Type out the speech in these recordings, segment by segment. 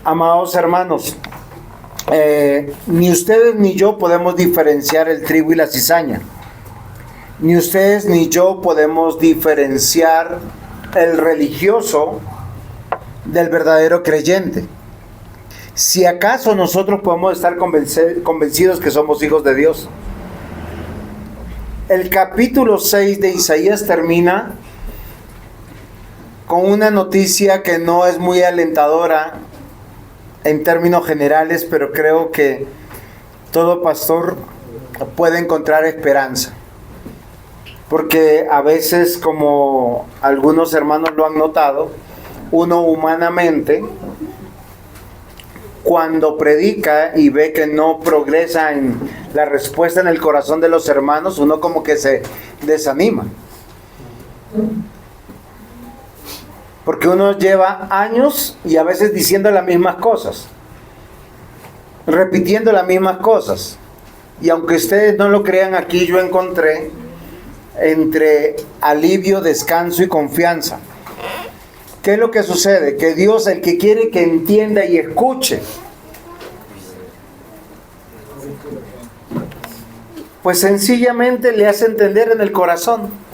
Amados hermanos, ni ustedes ni yo podemos diferenciar el trigo y la cizaña. Ni ustedes ni yo podemos diferenciar el religioso del verdadero creyente. Si acaso nosotros podemos estar convencidos que somos hijos de Dios. El capítulo 6 de Isaías termina con una noticia que no es muy alentadora en términos generales, pero creo que todo pastor puede encontrar esperanza. Porque a veces, como algunos hermanos lo han notado, uno humanamente, cuando predica y ve que no progresa en la respuesta en el corazón de los hermanos, uno como que se desanima. Porque uno lleva años y a veces diciendo las mismas cosas, repitiendo las mismas cosas. Y aunque ustedes no lo crean, aquí yo encontré entre alivio, descanso y confianza. ¿Qué es lo que sucede? Que Dios, el que quiere que entienda y escuche, pues sencillamente le hace entender en el corazón.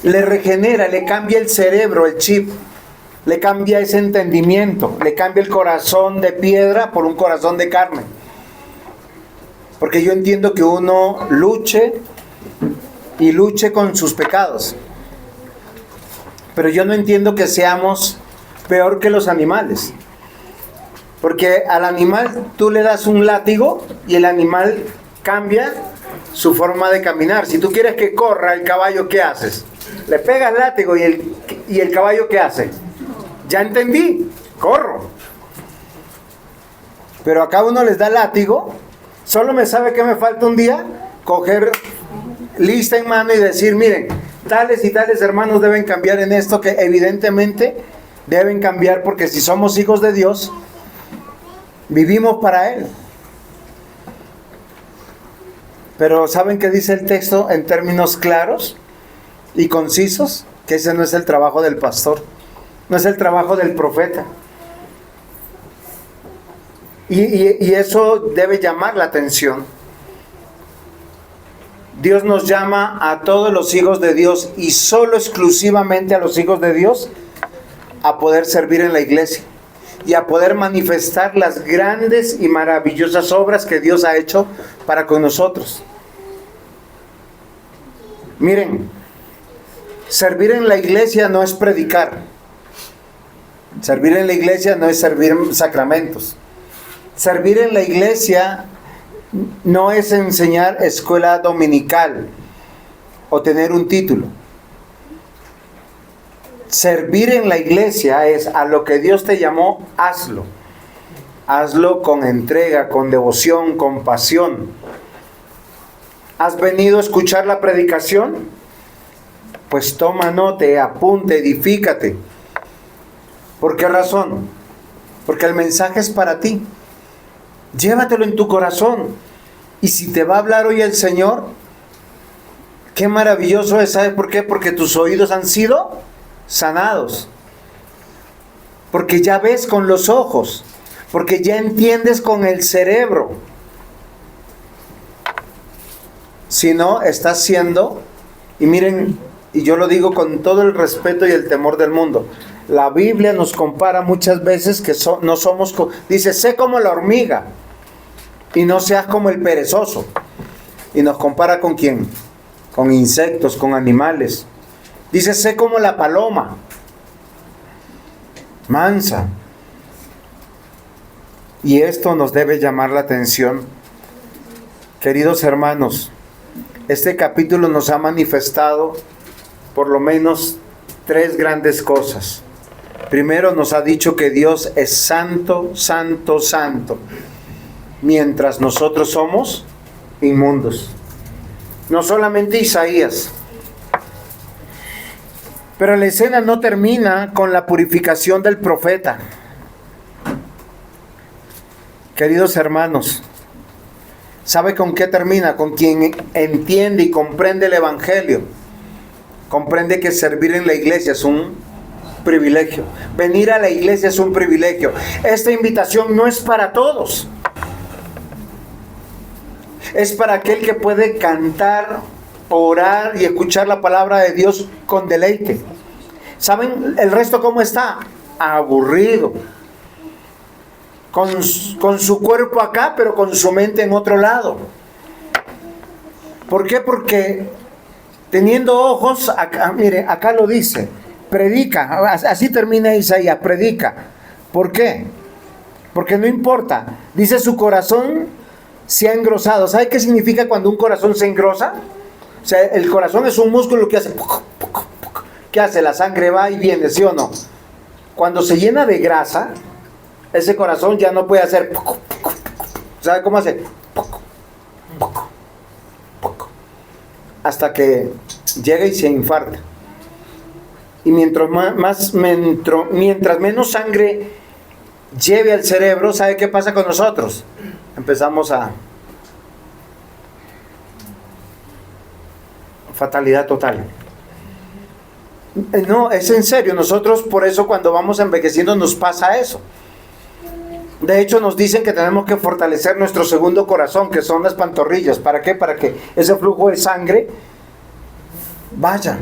Le regenera, le cambia el cerebro, el chip, le cambia ese entendimiento, le cambia el corazón de piedra por un corazón de carne. Porque yo entiendo que uno luche y luche con sus pecados. Pero yo no entiendo que seamos peor que los animales. Porque al animal tú le das un látigo y el animal cambia su forma de caminar. Si tú quieres que corra el caballo, ¿qué haces? Le pegas el látigo y el caballo, ¿qué hace? Ya entendí, corro. Pero acá uno les da látigo, solo me sabe que me falta un día coger lista en mano y decir, miren, tales y tales hermanos deben cambiar en esto, que evidentemente deben cambiar, porque si somos hijos de Dios, vivimos para Él. Pero ¿saben qué dice el texto en términos claros y concisos? Que ese no es el trabajo del pastor, no es el trabajo del profeta. Y eso debe llamar la atención. Dios nos llama a todos los hijos de Dios, y solo exclusivamente a los hijos de Dios, a poder servir en la iglesia y a poder manifestar las grandes y maravillosas obras que Dios ha hecho para con nosotros. Miren, servir en la iglesia no es predicar. Servir en la iglesia no es servir sacramentos. Servir en la iglesia no es enseñar escuela dominical o tener un título. Servir en la iglesia es a lo que Dios te llamó, hazlo. Hazlo con entrega, con devoción, con pasión. ¿Has venido a escuchar la predicación? Pues toma nota, apunte, edifícate. ¿Por qué razón? Porque el mensaje es para ti. Llévatelo en tu corazón. Y si te va a hablar hoy el Señor, qué maravilloso es. ¿Sabes por qué? Porque tus oídos han sido sanados. Porque ya ves con los ojos. Porque ya entiendes con el cerebro. Si no, estás siendo, y miren, y yo lo digo con todo el respeto y el temor del mundo, la Biblia nos compara muchas veces que no somos, dice, sé como la hormiga y no seas como el perezoso. Y nos compara ¿con quién? Con insectos, con animales. Dice, sé como la paloma, mansa. Y esto nos debe llamar la atención. Queridos hermanos, este capítulo nos ha manifestado por lo menos tres grandes cosas. Primero, nos ha dicho que Dios es santo, santo, santo, mientras nosotros somos inmundos. No solamente Isaías. Pero la escena no termina con la purificación del profeta. Queridos hermanos, ¿sabe con qué termina? Con quien entiende y comprende el Evangelio. Comprende que servir en la iglesia es un privilegio. Venir a la iglesia es un privilegio. Esta invitación no es para todos. Es para aquel que puede cantar, orar y escuchar la palabra de Dios con deleite. ¿Saben el resto cómo está? Aburrido. Con su cuerpo acá, pero con su mente en otro lado. ¿Por qué? Porque teniendo ojos, acá, mire, acá lo dice, predica, así termina Isaías, predica. ¿Por qué? Porque no importa, dice su corazón se ha engrosado. ¿Sabe qué significa cuando un corazón se engrosa? O sea, el corazón es un músculo que hace, ¿qué hace? La sangre va y viene, ¿sí o no? Cuando se llena de grasa, ese corazón ya no puede hacer, ¿sabe cómo hace? Hasta que llega y se infarta. Y mientras menos sangre lleve al cerebro, ¿sabe qué pasa con nosotros? Empezamos a fatalidad total. No, es en serio. Nosotros por eso cuando vamos envejeciendo nos pasa eso. De hecho nos dicen que tenemos que fortalecer nuestro segundo corazón, que son las pantorrillas. ¿Para qué? Para que ese flujo de sangre vaya.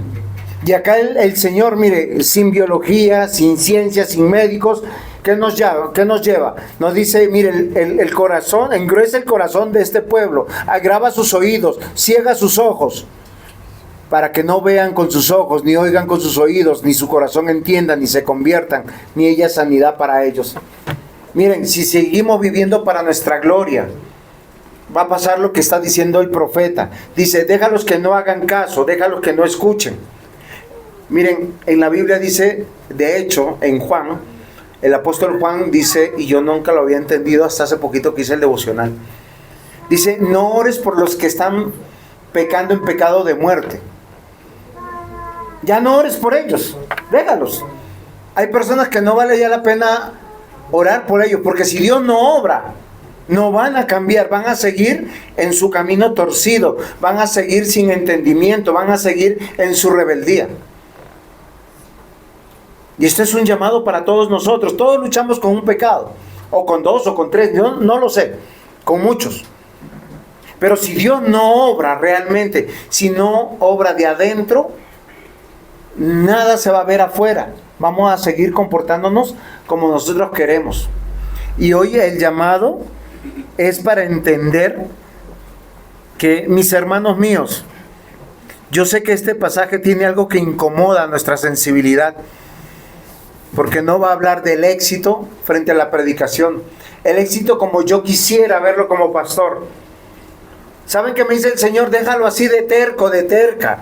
Y acá el Señor, mire, sin biología, sin ciencia, sin médicos, ¿qué nos lleva? Nos dice, mire, el corazón, engruesa el corazón de este pueblo, agrava sus oídos, ciega sus ojos, para que no vean con sus ojos, ni oigan con sus oídos, ni su corazón entienda, ni se conviertan, ni haya sanidad para ellos. Miren, si seguimos viviendo para nuestra gloria, va a pasar lo que está diciendo el profeta. Dice, déjalos que no hagan caso, déjalos que no escuchen. Miren, en la Biblia dice, de hecho, en Juan, el apóstol Juan dice, y yo nunca lo había entendido hasta hace poquito que hice el devocional. Dice, no ores por los que están pecando en pecado de muerte. Ya no ores por ellos, déjalos. Hay personas que no vale ya la pena orar por ellos, porque si Dios no obra, no van a cambiar, van a seguir en su camino torcido, van a seguir sin entendimiento, van a seguir en su rebeldía. Y esto es un llamado para todos nosotros. Todos luchamos con un pecado, o con dos, o con tres, yo no lo sé, con muchos. Pero si Dios no obra realmente, si no obra de adentro, nada se va a ver afuera. Vamos a seguir comportándonos como nosotros queremos. Y hoy el llamado es para entender que, mis hermanos míos, yo sé que este pasaje tiene algo que incomoda nuestra sensibilidad, porque no va a hablar del éxito frente a la predicación. El éxito como yo quisiera verlo como pastor. ¿Saben qué me dice el Señor? Déjalo así de terco, de terca.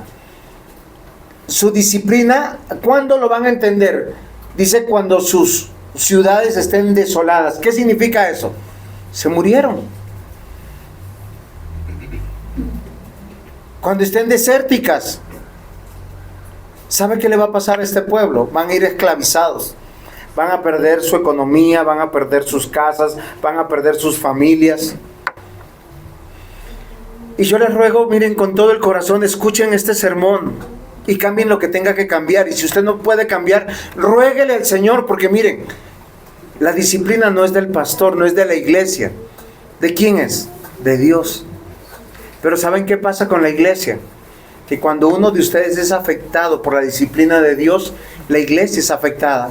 Su disciplina, ¿cuándo lo van a entender? Dice cuando sus ciudades estén desoladas. ¿Qué significa eso? Se murieron. Cuando estén desérticas. ¿Sabe qué le va a pasar a este pueblo? Van a ir esclavizados. Van a perder su economía, van a perder sus casas, van a perder sus familias. Y yo les ruego, miren, con todo el corazón, escuchen este sermón y cambien lo que tenga que cambiar. Y si usted no puede cambiar, ruéguele al Señor, porque miren, la disciplina no es del pastor, no es de la iglesia. ¿De quién es? De Dios. Pero ¿saben qué pasa con la iglesia? Que cuando uno de ustedes es afectado por la disciplina de Dios, la iglesia es afectada.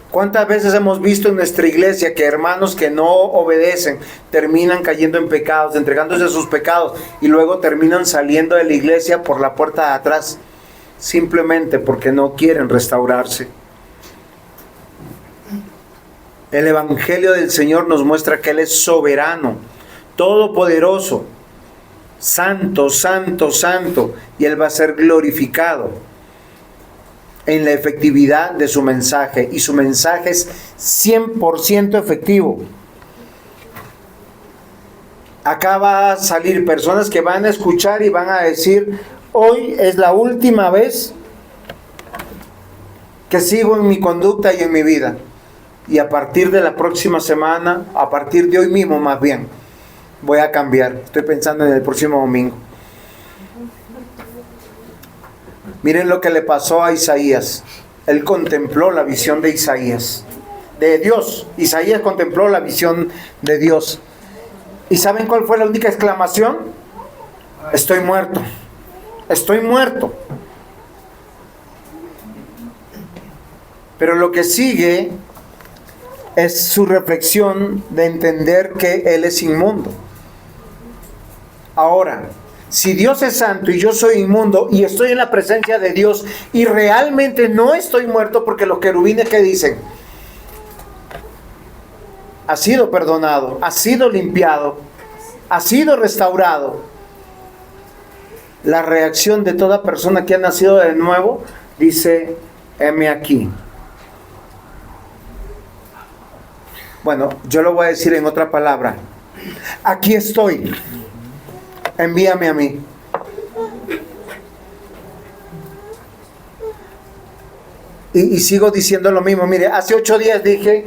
¿Cuántas veces hemos visto en nuestra iglesia que hermanos que no obedecen terminan cayendo en pecados, entregándose a sus pecados y luego terminan saliendo de la iglesia por la puerta de atrás, simplemente porque no quieren restaurarse? El Evangelio del Señor nos muestra que Él es soberano, todopoderoso, santo, santo, santo, y Él va a ser glorificado en la efectividad de su mensaje, y su mensaje es 100% efectivo. Acá va a salir personas que van a escuchar y van a decir, hoy es la última vez que sigo en mi conducta y en mi vida, y a partir de la próxima semana, a partir de hoy mismo más bien, voy a cambiar. Estoy pensando en el próximo domingo. Miren lo que le pasó a Isaías. Él contempló la visión de Isaías, de Dios. Isaías contempló la visión de Dios. ¿Y saben cuál fue la única exclamación? Estoy muerto. Estoy muerto. Pero lo que sigue es su reflexión de entender que Él es inmundo. Ahora, si Dios es santo y yo soy inmundo y estoy en la presencia de Dios y realmente no estoy muerto, porque los querubines que dicen, ha sido perdonado, ha sido limpiado, ha sido restaurado. La reacción de toda persona que ha nacido de nuevo dice, heme aquí. Bueno, yo lo voy a decir en otra palabra. Aquí estoy. Envíame a mí. Y sigo diciendo lo mismo. Mire, hace 8 días dije,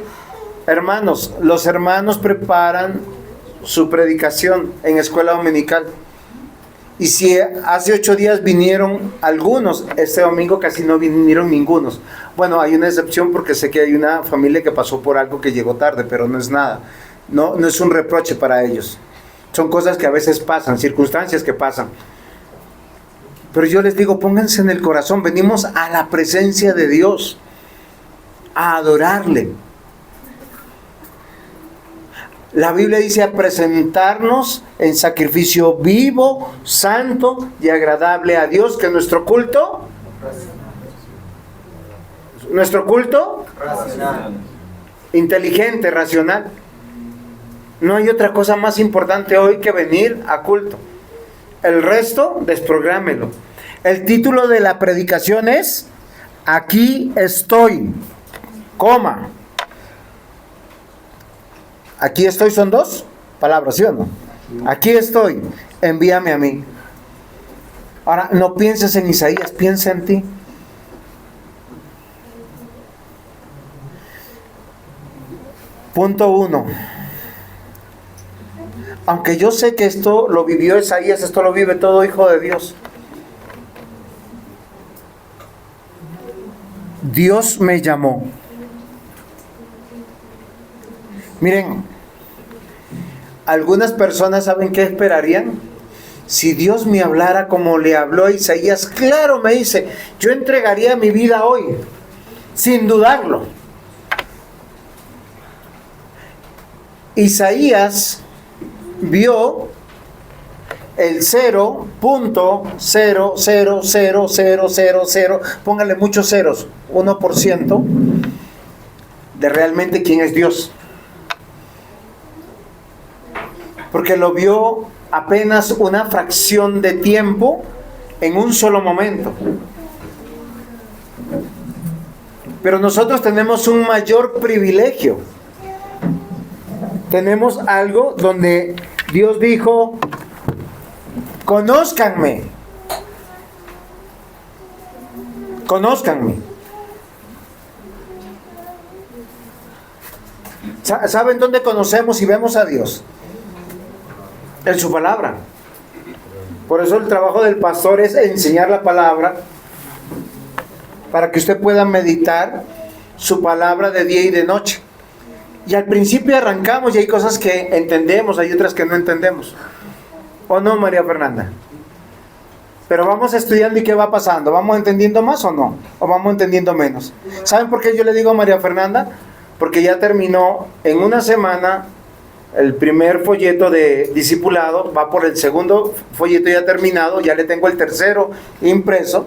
hermanos, los hermanos preparan su predicación en escuela dominical. Y si hace 8 días vinieron algunos, este domingo casi no vinieron ningunos. Bueno, hay una excepción porque sé que hay una familia que pasó por algo que llegó tarde, pero no es nada. No es un reproche para ellos. Son cosas que a veces pasan, circunstancias que pasan. Pero yo les digo, pónganse en el corazón, venimos a la presencia de Dios, a adorarle. La Biblia dice a presentarnos en sacrificio vivo, santo y agradable a Dios, que nuestro culto, racional, inteligente, racional. No hay otra cosa más importante hoy que venir a culto. El resto, desprográmelo. El título de la predicación es Aquí estoy, coma. Aquí estoy son 2 palabras, ¿sí o no? Aquí estoy, envíame a mí. Ahora, no pienses en Isaías, piensa en ti. Punto 1. Aunque yo sé que esto lo vivió Isaías, esto lo vive todo hijo de Dios. Dios me llamó. Miren, algunas personas ¿saben qué esperarían? Si Dios me hablara como le habló a Isaías, claro, me dice, yo entregaría mi vida hoy, sin dudarlo. Isaías vio el 0.0000000, póngale muchos ceros, 1% de realmente quién es Dios. Porque lo vio apenas una fracción de tiempo en un solo momento. Pero nosotros tenemos un mayor privilegio. Tenemos algo donde Dios dijo, conózcanme. Conózcanme. ¿Saben dónde conocemos y vemos a Dios? En su palabra. Por eso el trabajo del pastor es enseñar la palabra para que usted pueda meditar su palabra de día y de noche. Y al principio arrancamos y hay cosas que entendemos, hay otras que no entendemos. ¿O no, María Fernanda? Pero vamos estudiando y ¿qué va pasando? ¿Vamos entendiendo más o no? ¿O vamos entendiendo menos? ¿Saben por qué yo le digo a María Fernanda? Porque ya terminó en una semana el primer folleto de discipulado, va por el segundo folleto ya terminado, ya le tengo el tercero impreso.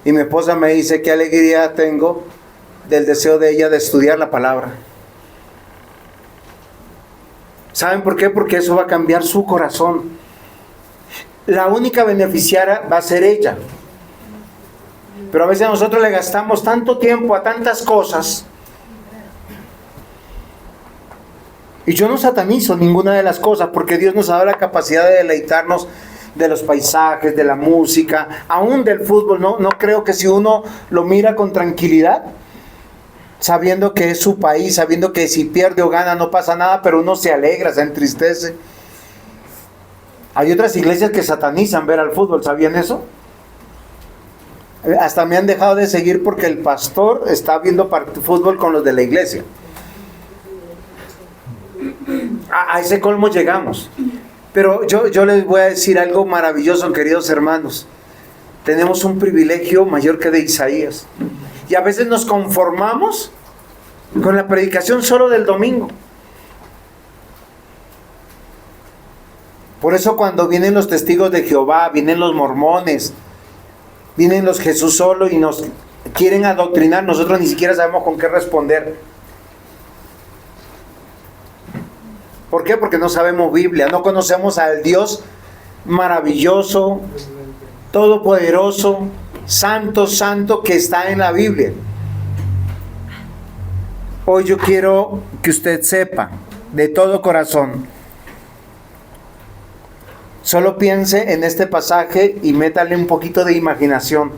Y mi esposa me dice qué alegría tengo del deseo de ella de estudiar la palabra. ¿Saben por qué? Porque eso va a cambiar su corazón. La única beneficiaria va a ser ella. Pero a veces nosotros le gastamos tanto tiempo a tantas cosas. Y yo no satanizo ninguna de las cosas, porque Dios nos ha dado la capacidad de deleitarnos de los paisajes, de la música, aún del fútbol. No creo que si uno lo mira con tranquilidad, sabiendo que es su país, sabiendo que si pierde o gana no pasa nada, pero uno se alegra, se entristece. Hay otras iglesias que satanizan ver al fútbol, ¿sabían eso? Hasta me han dejado de seguir porque el pastor está viendo fútbol con los de la iglesia. A ese colmo llegamos. Pero yo les voy a decir algo maravilloso, queridos hermanos. Tenemos un privilegio mayor que de Isaías. Y a veces nos conformamos con la predicación solo del domingo. Por eso cuando vienen los testigos de Jehová, vienen los mormones, vienen los Jesús solo y nos quieren adoctrinar, nosotros ni siquiera sabemos con qué responder. ¿Por qué? Porque no sabemos Biblia, no conocemos al Dios maravilloso, todopoderoso, santo, santo que está en la Biblia. Hoy yo quiero que usted sepa de todo corazón. Solo piense en este pasaje y métale un poquito de imaginación.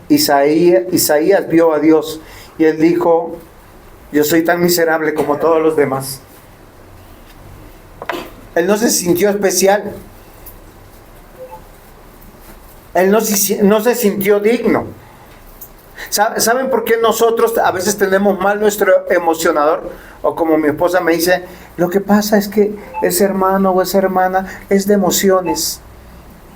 Isaías vio a Dios y él dijo: yo soy tan miserable como todos los demás. Él no se sintió especial. Él no se sintió digno. ¿Saben por qué nosotros a veces tenemos mal nuestro emocionador? O como mi esposa me dice, lo que pasa es que ese hermano o esa hermana es de emociones.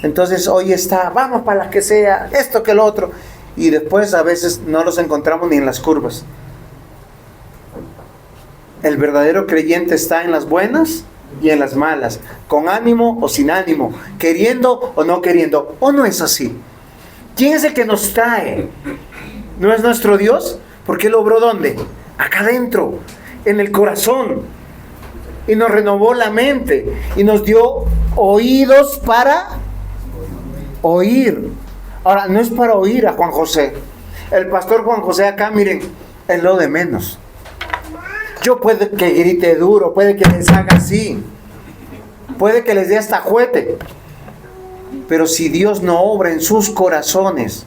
Entonces hoy está, vamos para la que sea, esto que lo otro. Y después a veces no los encontramos ni en las curvas. El verdadero creyente está en las buenas y en las malas, con ánimo o sin ánimo, queriendo o no queriendo. ¿O no es así? ¿Quién es el que nos trae? ¿No es nuestro Dios? Porque Él obró ¿dónde? Acá adentro, en el corazón. Y nos renovó la mente. Y nos dio oídos para oír. Ahora, no es para oír a Juan José. El pastor Juan José acá, miren, es lo de menos. Yo puede que grite duro, puede que les haga así, puede que les dé hasta juguete. Pero si Dios no obra en sus corazones,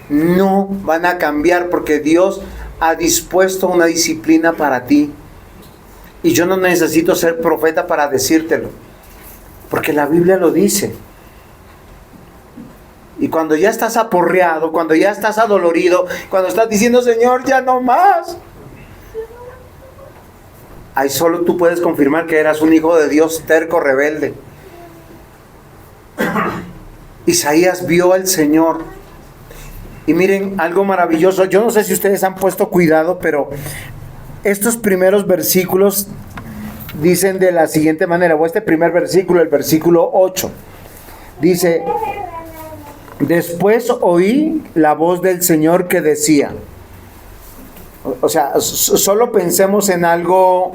no van a cambiar, porque Dios ha dispuesto una disciplina para ti. Y yo no necesito ser profeta para decírtelo, porque la Biblia lo dice. Y cuando ya estás aporreado, cuando ya estás adolorido, cuando estás diciendo, Señor, ya no más, ahí solo tú puedes confirmar que eras un hijo de Dios terco, rebelde. Isaías vio al Señor. Y miren, algo maravilloso. Yo no sé si ustedes han puesto cuidado, pero estos primeros versículos dicen de la siguiente manera, o este primer versículo, el versículo 8, dice: después oí la voz del Señor que decía. O sea, solo pensemos en algo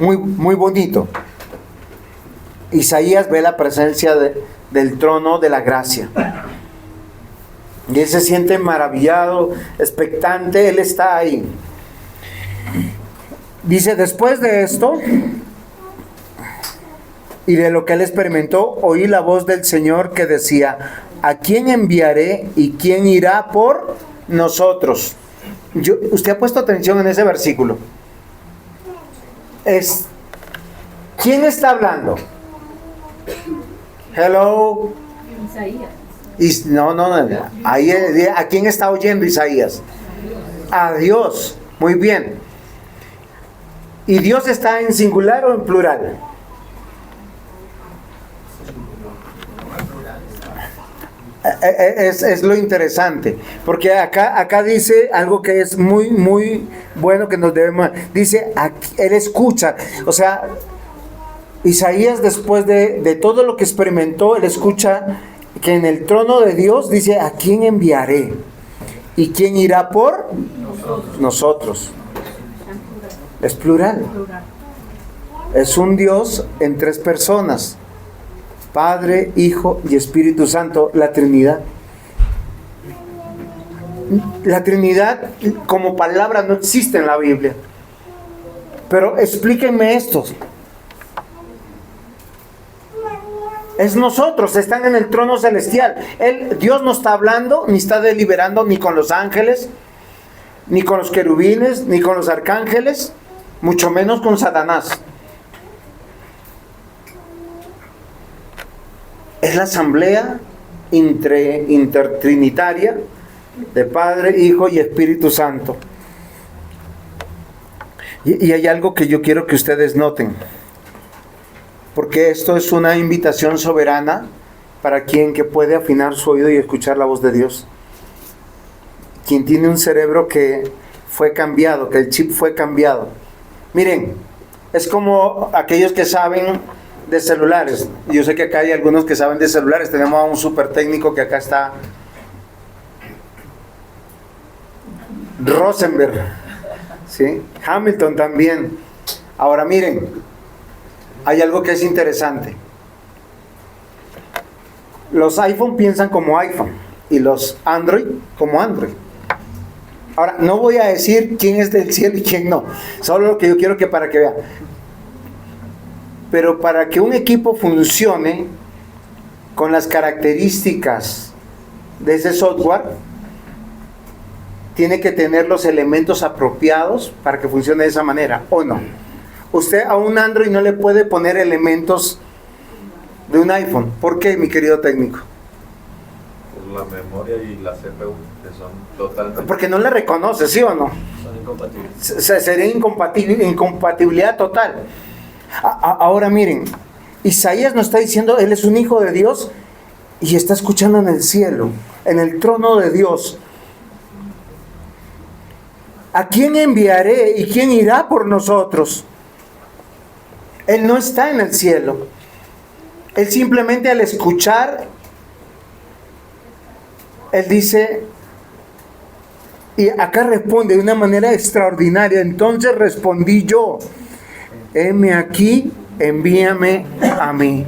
muy, muy bonito. Isaías ve la presencia del trono de la gracia. Y él se siente maravillado, expectante, él está ahí. Dice, después de esto, y de lo que él experimentó, oí la voz del Señor que decía: ¿a quién enviaré y quién irá por nosotros? Usted ha puesto atención en ese versículo. ¿Quién está hablando? Hello. Isaías. No. Ahí, ¿a quién está oyendo Isaías? A Dios. Muy bien. ¿Y Dios está en singular o en plural? Es lo interesante, porque acá dice algo que es muy, muy bueno, que nos debemos. Dice, él escucha. O sea, Isaías, después de todo lo que experimentó, él escucha que en el trono de Dios dice: ¿a quién enviaré? ¿Y quién irá por nosotros? Es plural. Es un Dios en tres personas: Padre, Hijo y Espíritu Santo, la Trinidad. La Trinidad como palabra no existe en la Biblia. Pero explíquenme esto. Es nosotros, están en el trono celestial. Dios no está hablando, ni está deliberando, ni con los ángeles, ni con los querubines, ni con los arcángeles, mucho menos con Satanás. Es la asamblea intertrinitaria de Padre, Hijo y Espíritu Santo. Y hay algo que yo quiero que ustedes noten, porque esto es una invitación soberana para quien que puede afinar su oído y escuchar la voz de Dios. Quien tiene un cerebro que fue cambiado, que el chip fue cambiado. Miren, es como aquellos que saben de celulares. Yo sé que acá hay algunos que saben de celulares. Tenemos a un super técnico que acá está, Rosenberg, ¿sí? Hamilton también. Ahora miren, hay algo que es interesante. Los iPhone piensan como iPhone y los Android como Android. Ahora, no voy a decir quién es del cielo y quién no. Solo lo que yo quiero que para que vean. Pero para que un equipo funcione con las características de ese software, tiene que tener los elementos apropiados para que funcione de esa manera, ¿o no? Usted a un Android no le puede poner elementos de un iPhone. ¿Por qué, mi querido técnico? La memoria y la CPU, que son totalmente... Porque no le reconoce, ¿sí o no? Son incompatibles. Sería incompatibilidad total. Ahora miren, Isaías nos está diciendo, él es un hijo de Dios y está escuchando en el cielo, en el trono de Dios. ¿A quién enviaré y quién irá por nosotros? Él no está en el cielo. Él simplemente al escuchar, él dice, y acá responde de una manera extraordinaria. Entonces respondí yo, heme aquí, envíame a mí.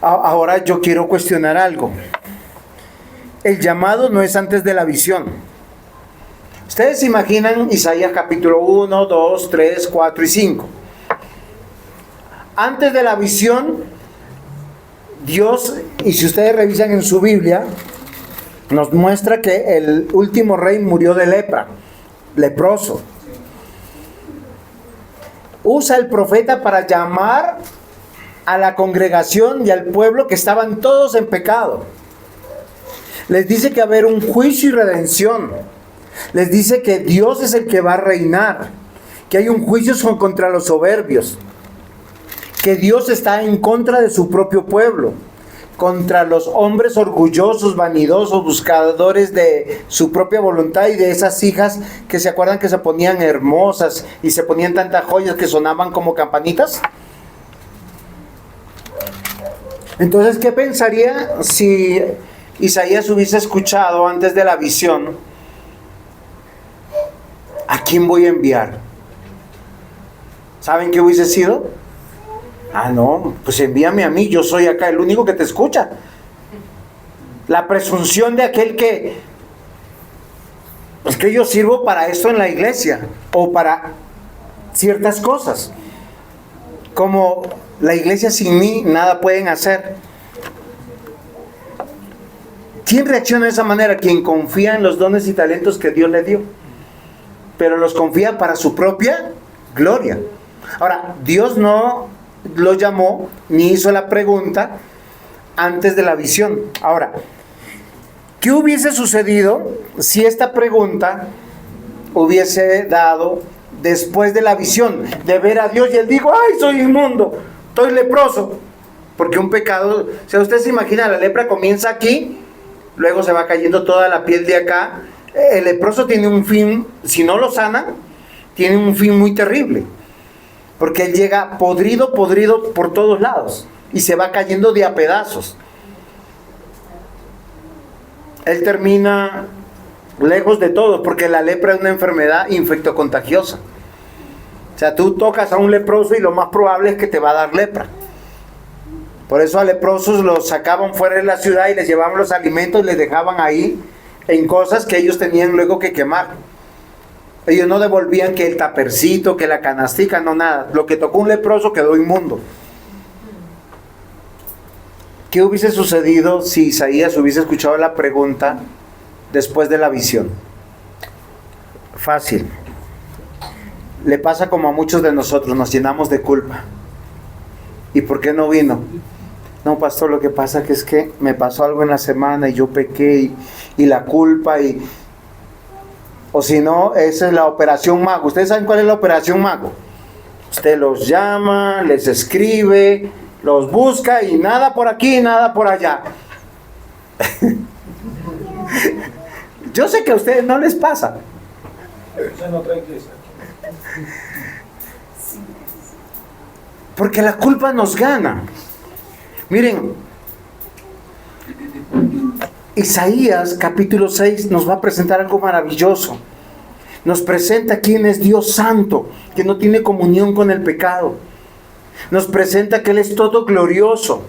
Ahora yo quiero cuestionar algo. El llamado no es antes de la visión. Ustedes se imaginan Isaías capítulo 1, 2, 3, 4 y 5. Antes de la visión, Dios, y si ustedes revisan en su Biblia, nos muestra que el último rey murió de lepra, leproso. Usa el profeta para llamar a la congregación y al pueblo que estaban todos en pecado. Les dice que va a haber un juicio y redención. Les dice que Dios es el que va a reinar, que hay un juicio contra los soberbios, que Dios está en contra de su propio pueblo, contra los hombres orgullosos, vanidosos, buscadores de su propia voluntad y de esas hijas que se acuerdan que se ponían hermosas y se ponían tantas joyas que sonaban como campanitas. Entonces, ¿qué pensaría si Isaías hubiese escuchado antes de la visión? ¿A quién voy a enviar? ¿Saben qué hubiese sido? Ah, no, pues envíame a mí, yo soy acá el único que te escucha. La presunción de aquel que, es que yo sirvo para esto en la iglesia, o para ciertas cosas. Como la iglesia sin mí nada pueden hacer. ¿Quién reacciona de esa manera? Quien confía en los dones y talentos que Dios le dio, pero los confía para su propia gloria. Ahora, Dios no lo llamó ni hizo la pregunta antes de la visión. Ahora, ¿qué hubiese sucedido si esta pregunta hubiese dado después de la visión? De ver a Dios y él dijo, ¡ay, soy inmundo! Estoy leproso. Porque un pecado, o sea, usted se imagina, la lepra comienza aquí, luego se va cayendo toda la piel de acá. El leproso tiene un fin, si no lo sanan, tiene un fin muy terrible. Porque él llega podrido por todos lados y se va cayendo de a pedazos. Él termina lejos de todos porque la lepra es una enfermedad infectocontagiosa. O sea, tú tocas a un leproso y lo más probable es que te va a dar lepra. Por eso a leprosos los sacaban fuera de la ciudad y les llevaban los alimentos y les dejaban ahí en cosas que ellos tenían luego que quemar. Ellos no devolvían que el tapercito, que la canastica, no nada. Lo que tocó un leproso quedó inmundo. ¿Qué hubiese sucedido si Isaías hubiese escuchado la pregunta después de la visión? Fácil. Le pasa como a muchos de nosotros, nos llenamos de culpa. ¿Y por qué no vino? No, pastor, lo que pasa que es que me pasó algo en la semana y yo pequé y la culpa y... O si no, esa es la operación mago. ¿Ustedes saben cuál es la operación mago? Usted los llama, les escribe, los busca y nada por aquí, nada por allá. Yo sé que a ustedes no les pasa. Porque la culpa nos gana. Miren, Isaías capítulo 6 nos va a presentar algo maravilloso. Nos presenta quién es Dios santo, que no tiene comunión con el pecado. Nos presenta que Él es todo glorioso,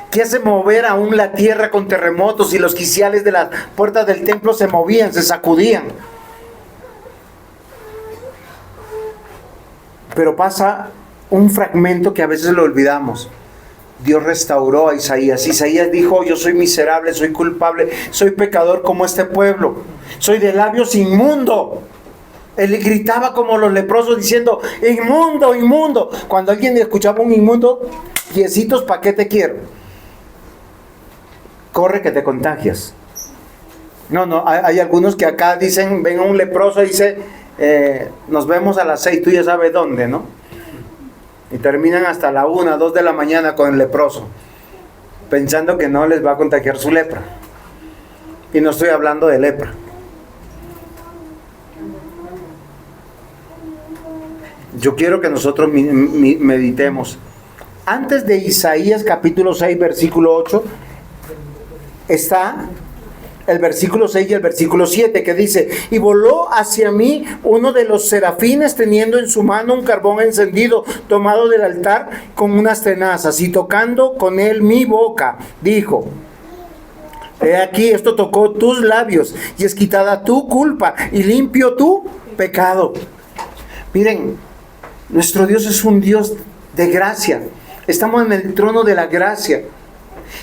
que hace mover aún la tierra con terremotos y los quiciales de las puertas del templo se movían, se sacudían. Pero pasa un fragmento que a veces lo olvidamos. Dios restauró a Isaías. Isaías dijo: yo soy miserable, soy culpable, soy pecador como este pueblo, soy de labios inmundo. Él gritaba como los leprosos diciendo: inmundo, inmundo. Cuando alguien escuchaba un inmundo, piecitos, ¿para qué te quiero? Corre que te contagias. No, hay algunos que acá dicen, ven a un leproso y dice, nos vemos a las 6, tú ya sabes dónde, ¿no? Y terminan hasta la 1, 2 de la mañana con el leproso, pensando que no les va a contagiar su lepra. Y no estoy hablando de lepra. Yo quiero que nosotros meditemos. Antes de Isaías capítulo 6, versículo 8, está el versículo 6 y el versículo 7, que dice: y voló hacia mí uno de los serafines teniendo en su mano un carbón encendido tomado del altar con unas tenazas, y tocando con él mi boca, dijo: he aquí, esto tocó tus labios y es quitada tu culpa y limpio tu pecado. Miren, nuestro Dios es un Dios de gracia. Estamos en el trono de la gracia.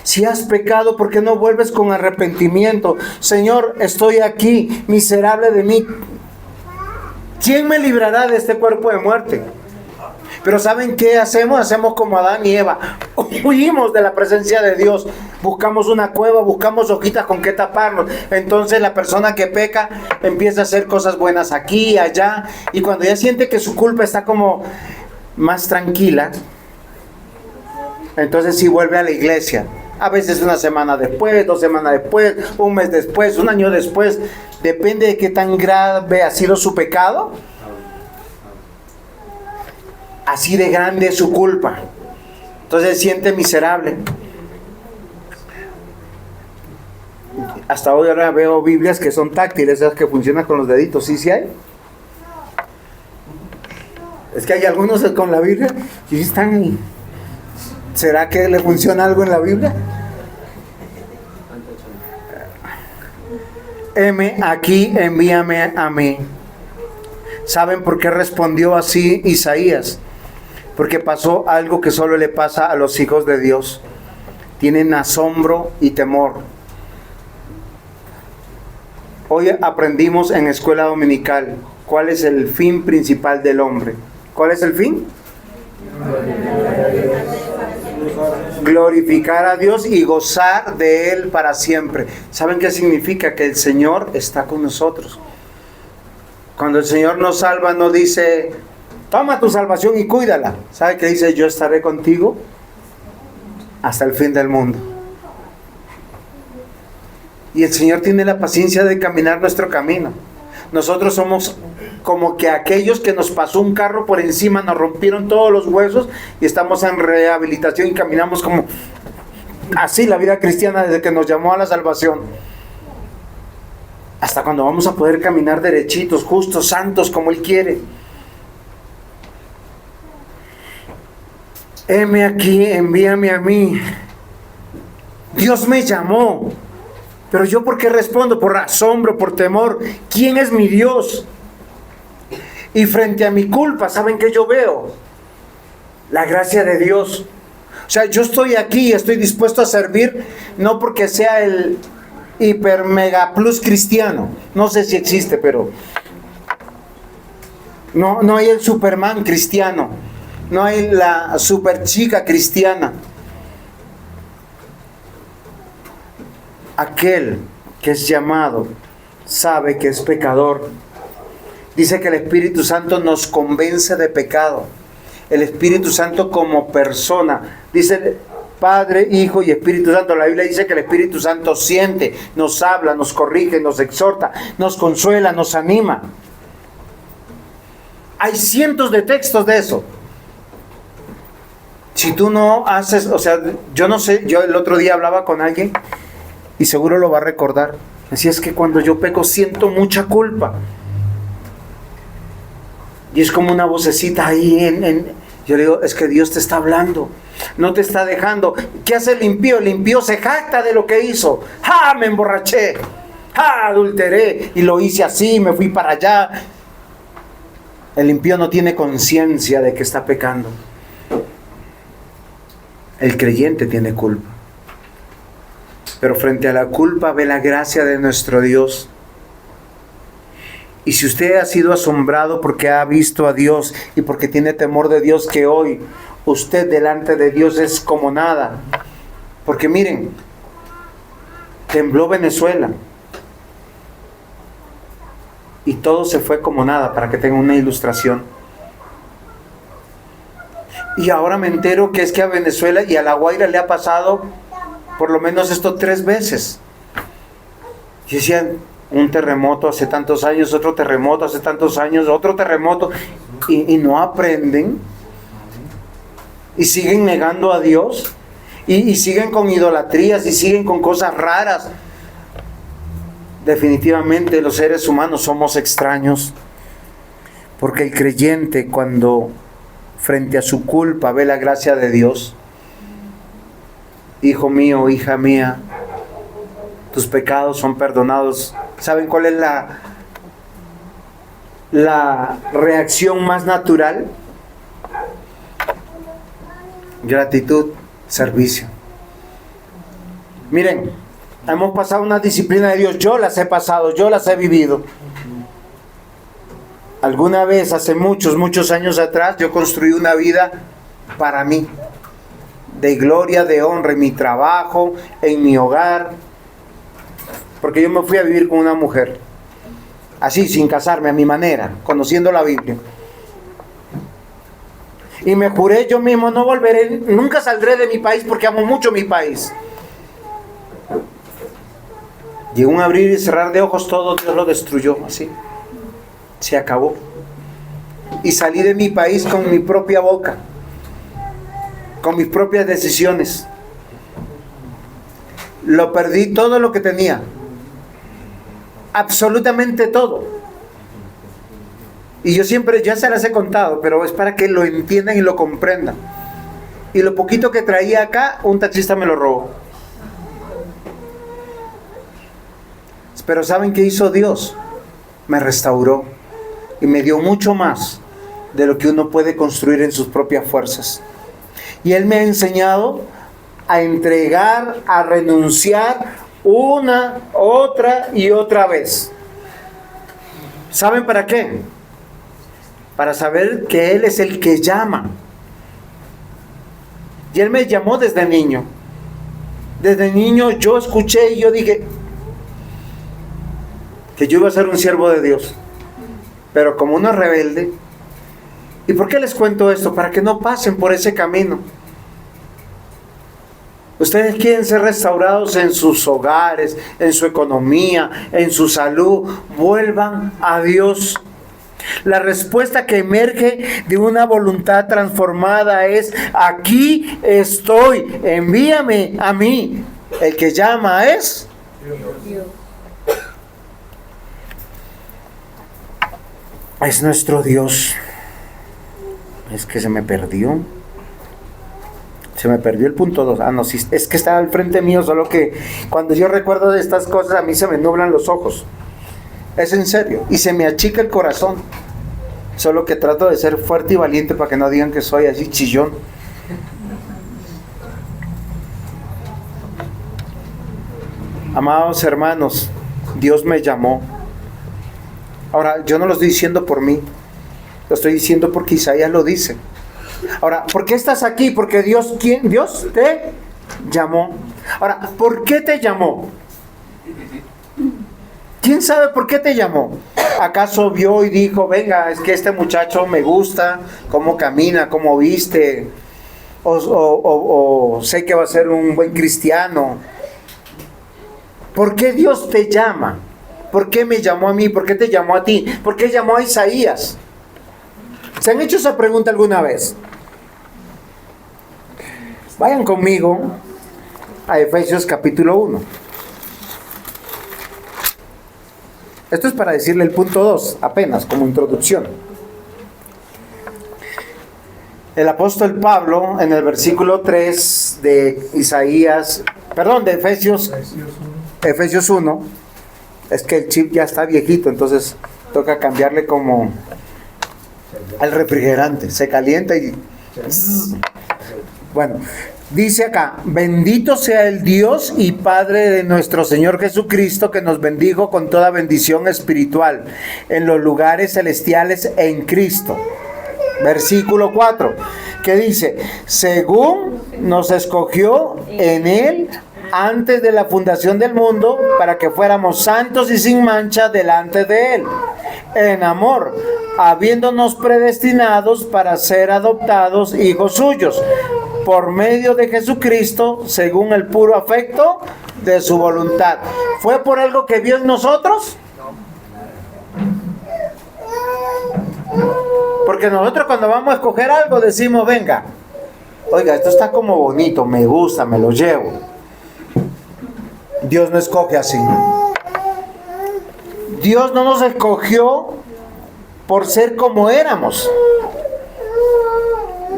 Si has pecado, ¿por qué no vuelves con arrepentimiento? Señor, estoy aquí, miserable de mí. ¿Quién me librará de este cuerpo de muerte? Pero ¿saben qué hacemos? Hacemos como Adán y Eva. Huimos de la presencia de Dios. Buscamos una cueva, buscamos hojitas con que taparnos. Entonces la persona que peca empieza a hacer cosas buenas aquí y allá. Y cuando ya siente que su culpa está como más tranquila, entonces sí vuelve a la iglesia. A veces una semana después, 2 semanas después, un mes después, un año después. Depende de qué tan grave ha sido su pecado. Así de grande es su culpa. Entonces se siente miserable. Hasta hoy ahora veo Biblias que son táctiles, esas que funcionan con los deditos. ¿Sí hay? Es que hay algunos con la Biblia que están... ¿Será que le funciona algo en la Biblia? Heme aquí, envíame a mí. ¿Saben por qué respondió así Isaías? Porque pasó algo que solo le pasa a los hijos de Dios. Tienen asombro y temor. Hoy aprendimos en escuela dominical cuál es el fin principal del hombre. ¿Cuál es el fin? Glorificar a Dios y gozar de Él para siempre. ¿Saben qué significa? Que el Señor está con nosotros. Cuando el Señor nos salva, no dice: toma tu salvación y cuídala. ¿Sabe qué dice? Yo estaré contigo hasta el fin del mundo. Y el Señor tiene la paciencia de caminar nuestro camino. Nosotros somos como que aquellos que nos pasó un carro por encima, nos rompieron todos los huesos y estamos en rehabilitación y caminamos como así la vida cristiana desde que nos llamó a la salvación. Hasta cuando vamos a poder caminar derechitos, justos, santos como Él quiere. Heme aquí, envíame a mí. Dios me llamó. Pero yo, ¿por qué respondo? Por asombro, por temor. ¿Quién es mi Dios? Y frente a mi culpa, ¿saben qué yo veo? La gracia de Dios. O sea, yo estoy aquí, estoy dispuesto a servir, no porque sea el hiper mega plus cristiano. No sé si existe, pero no hay el Superman cristiano. No hay la super chica cristiana. aquel que es llamado sabe que es pecador. Dice que el Espíritu Santo nos convence de pecado. El Espíritu Santo como persona. Dice Padre, Hijo y Espíritu Santo. La Biblia dice que el Espíritu Santo siente, nos habla, nos corrige, nos exhorta, nos consuela, nos anima. Hay cientos de textos de eso. Si tú no haces, o sea, yo no sé, yo el otro día hablaba con alguien y seguro lo va a recordar. Así es que cuando yo peco siento mucha culpa. Y es como una vocecita ahí yo le digo, es que Dios te está hablando. No te está dejando. ¿Qué hace el impío? El impío se jacta de lo que hizo. ¡Ja! Me emborraché. ¡Ja! Adulteré. Y lo hice así, me fui para allá. El impío no tiene conciencia de que está pecando. El creyente tiene culpa. Pero frente a la culpa ve la gracia de nuestro Dios. Y si usted ha sido asombrado porque ha visto a Dios y porque tiene temor de Dios, que hoy usted delante de Dios es como nada. Porque miren, tembló Venezuela y todo se fue como nada, para que tengan una ilustración. Y ahora me entero que es que a Venezuela y a La Guaira le ha pasado por lo menos esto 3 veces. Y decían, un terremoto hace tantos años, otro terremoto hace tantos años, otro terremoto, y no aprenden, y siguen negando a Dios, y siguen con idolatrías, y siguen con cosas raras. Definitivamente los seres humanos somos extraños, porque el creyente, cuando frente a su culpa ve la gracia de Dios, hijo mío, hija mía, tus pecados son perdonados. ¿Saben cuál es la reacción más natural? Gratitud, servicio. Miren, hemos pasado una disciplina de Dios. Yo las he pasado, yo las he vivido. Alguna vez, hace muchos años atrás, yo construí una vida para mí, de gloria, de honra, en mi trabajo, en mi hogar. Porque yo me fui a vivir con una mujer, así, sin casarme, a mi manera, conociendo la Biblia. Y me juré yo mismo, no volveré, nunca saldré de mi país porque amo mucho mi país. Llegó un abrir y cerrar de ojos, todo Dios lo destruyó, así. Se acabó. Y salí de mi país con mi propia boca, con mis propias decisiones. Lo perdí todo lo que tenía. Absolutamente todo. Y yo siempre, ya se las he contado, pero es para que lo entiendan y lo comprendan. Y lo poquito que traía acá, un taxista me lo robó. Pero ¿saben qué hizo Dios? Me restauró y me dio mucho más de lo que uno puede construir en sus propias fuerzas. Y Él me ha enseñado a entregar, a renunciar una, otra y otra vez. ¿Saben para qué? Para saber que Él es el que llama. Y Él me llamó desde niño. Desde niño yo escuché y yo dije que yo iba a ser un siervo de Dios. Pero como uno es rebelde. ¿Y por qué les cuento esto? Para que no pasen por ese camino. Ustedes quieren ser restaurados en sus hogares, en su economía, en su salud. Vuelvan a Dios. La respuesta que emerge de una voluntad transformada es: aquí estoy, envíame a mí. El que llama es Dios. Es nuestro Dios. Es que se me perdió. Se me perdió el punto 2. Ah, no, sí, es que estaba al frente mío, solo que cuando yo recuerdo de estas cosas a mí se me nublan los ojos. Es en serio. Y se me achica el corazón. Solo que trato de ser fuerte y valiente para que no digan que soy así chillón. Amados hermanos, Dios me llamó. Ahora, yo no lo estoy diciendo por mí. Lo estoy diciendo porque Isaías lo dice. Ahora, ¿por qué estás aquí? Porque Dios te llamó. Ahora, ¿por qué te llamó? ¿Quién sabe por qué te llamó? ¿Acaso vio y dijo, venga, es que este muchacho me gusta, cómo camina, cómo viste, o sé que va a ser un buen cristiano? ¿Por qué Dios te llama? ¿Por qué me llamó a mí? ¿Por qué te llamó a ti? ¿Por qué llamó a Isaías? ¿Se han hecho esa pregunta alguna vez? Vayan conmigo a Efesios capítulo 1. Esto es para decirle el punto 2, apenas como introducción. El apóstol Pablo, en el versículo 3 de de Efesios 1, es que el chip ya está viejito, entonces toca cambiarle como al refrigerante, se calienta y... Bueno, dice acá, bendito sea el Dios y Padre de nuestro Señor Jesucristo, que nos bendijo con toda bendición espiritual en los lugares celestiales en Cristo. Versículo 4, que dice, según nos escogió en Él antes de la fundación del mundo, para que fuéramos santos y sin mancha delante de Él, en amor, habiéndonos predestinados para ser adoptados hijos suyos, por medio de Jesucristo, según el puro afecto de su voluntad. ¿Fue por algo que vio en nosotros? Porque nosotros cuando vamos a escoger algo decimos, venga, oiga, esto está como bonito, me gusta, me lo llevo. Dios no escoge así. Dios no nos escogió por ser como éramos.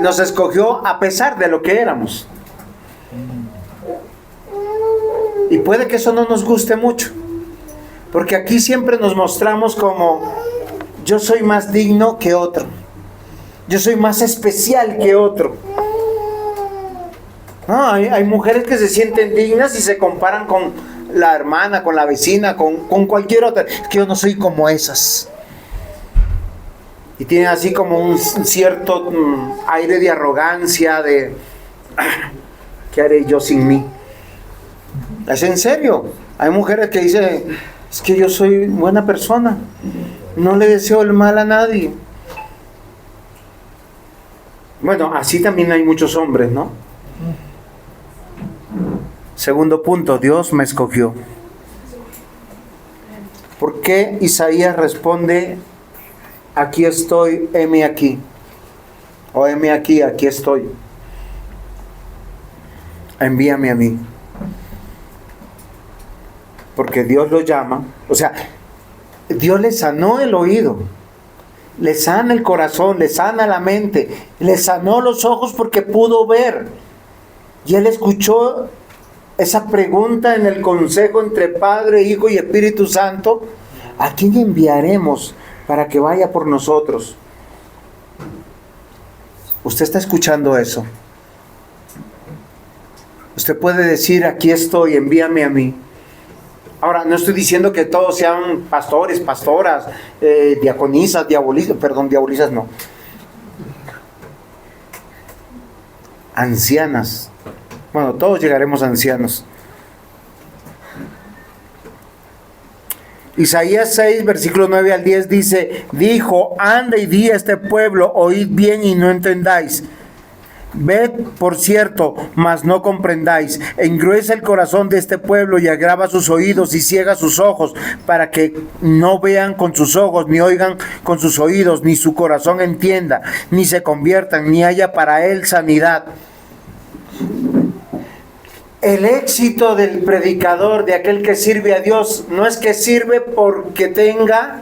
Nos escogió a pesar de lo que éramos. Y puede que eso no nos guste mucho, porque aquí siempre nos mostramos como yo soy más digno que otro, yo soy más especial que otro. No, hay mujeres que se sienten dignas y se comparan con la hermana, con la vecina, con cualquier otra. Es que yo no soy como esas. Y tienen así como un cierto aire de arrogancia, de ¿qué haré yo sin mí? Es en serio. Hay mujeres que dicen, es que yo soy buena persona, no le deseo el mal a nadie. Bueno, así también hay muchos hombres, ¿no? Segundo punto, Dios me escogió. ¿Por qué Isaías responde, aquí estoy, heme aquí? O heme aquí, aquí estoy. Envíame a mí. Porque Dios lo llama. O sea, Dios le sanó el oído, le sana el corazón, le sana la mente, le sanó los ojos porque pudo ver. Y él escuchó esa pregunta en el consejo entre Padre, Hijo y Espíritu Santo: ¿a quién enviaremos para que vaya por nosotros? Usted está escuchando eso. Usted puede decir, aquí estoy, envíame a mí. Ahora, no estoy diciendo que todos sean pastores, pastoras, diaconisas, diabolisas no. Ancianas. Bueno, todos llegaremos a ancianos. Isaías 6, versículo 9 al 10 dice, dijo, anda y di a este pueblo, oíd bien y no entendáis. Ved, por cierto, mas no comprendáis. Engruesa el corazón de este pueblo y agrava sus oídos y ciega sus ojos, para que no vean con sus ojos, ni oigan con sus oídos, ni su corazón entienda, ni se conviertan, ni haya para él sanidad. El éxito del predicador, de aquel que sirve a Dios, no es que sirve porque tenga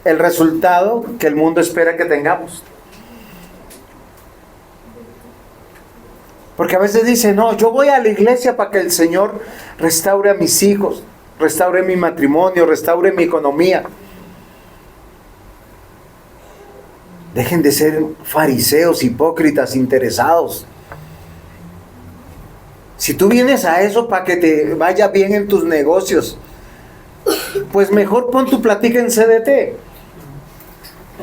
el resultado que el mundo espera que tengamos. Porque a veces dicen, no, yo voy a la iglesia para que el Señor restaure a mis hijos, restaure mi matrimonio, restaure mi economía. Dejen de ser fariseos, hipócritas, interesados. Si tú vienes a eso para que te vaya bien en tus negocios, pues mejor pon tu platica en CDT.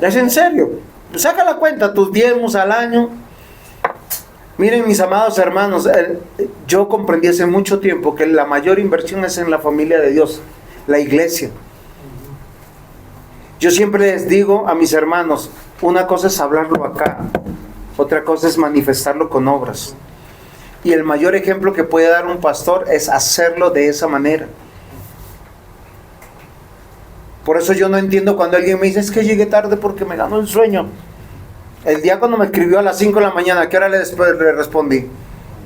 Es en serio. Saca la cuenta, tus diezmos al año. Miren, mis amados hermanos, yo comprendí hace mucho tiempo que la mayor inversión es en la familia de Dios, la iglesia. Yo siempre les digo a mis hermanos, una cosa es hablarlo acá, otra cosa es manifestarlo con obras. Y el mayor ejemplo que puede dar un pastor es hacerlo de esa manera. Por eso yo no entiendo cuando alguien me dice, es que llegué tarde porque me ganó el sueño. El diácono me escribió a las 5 de la mañana, ¿a qué hora le respondí? A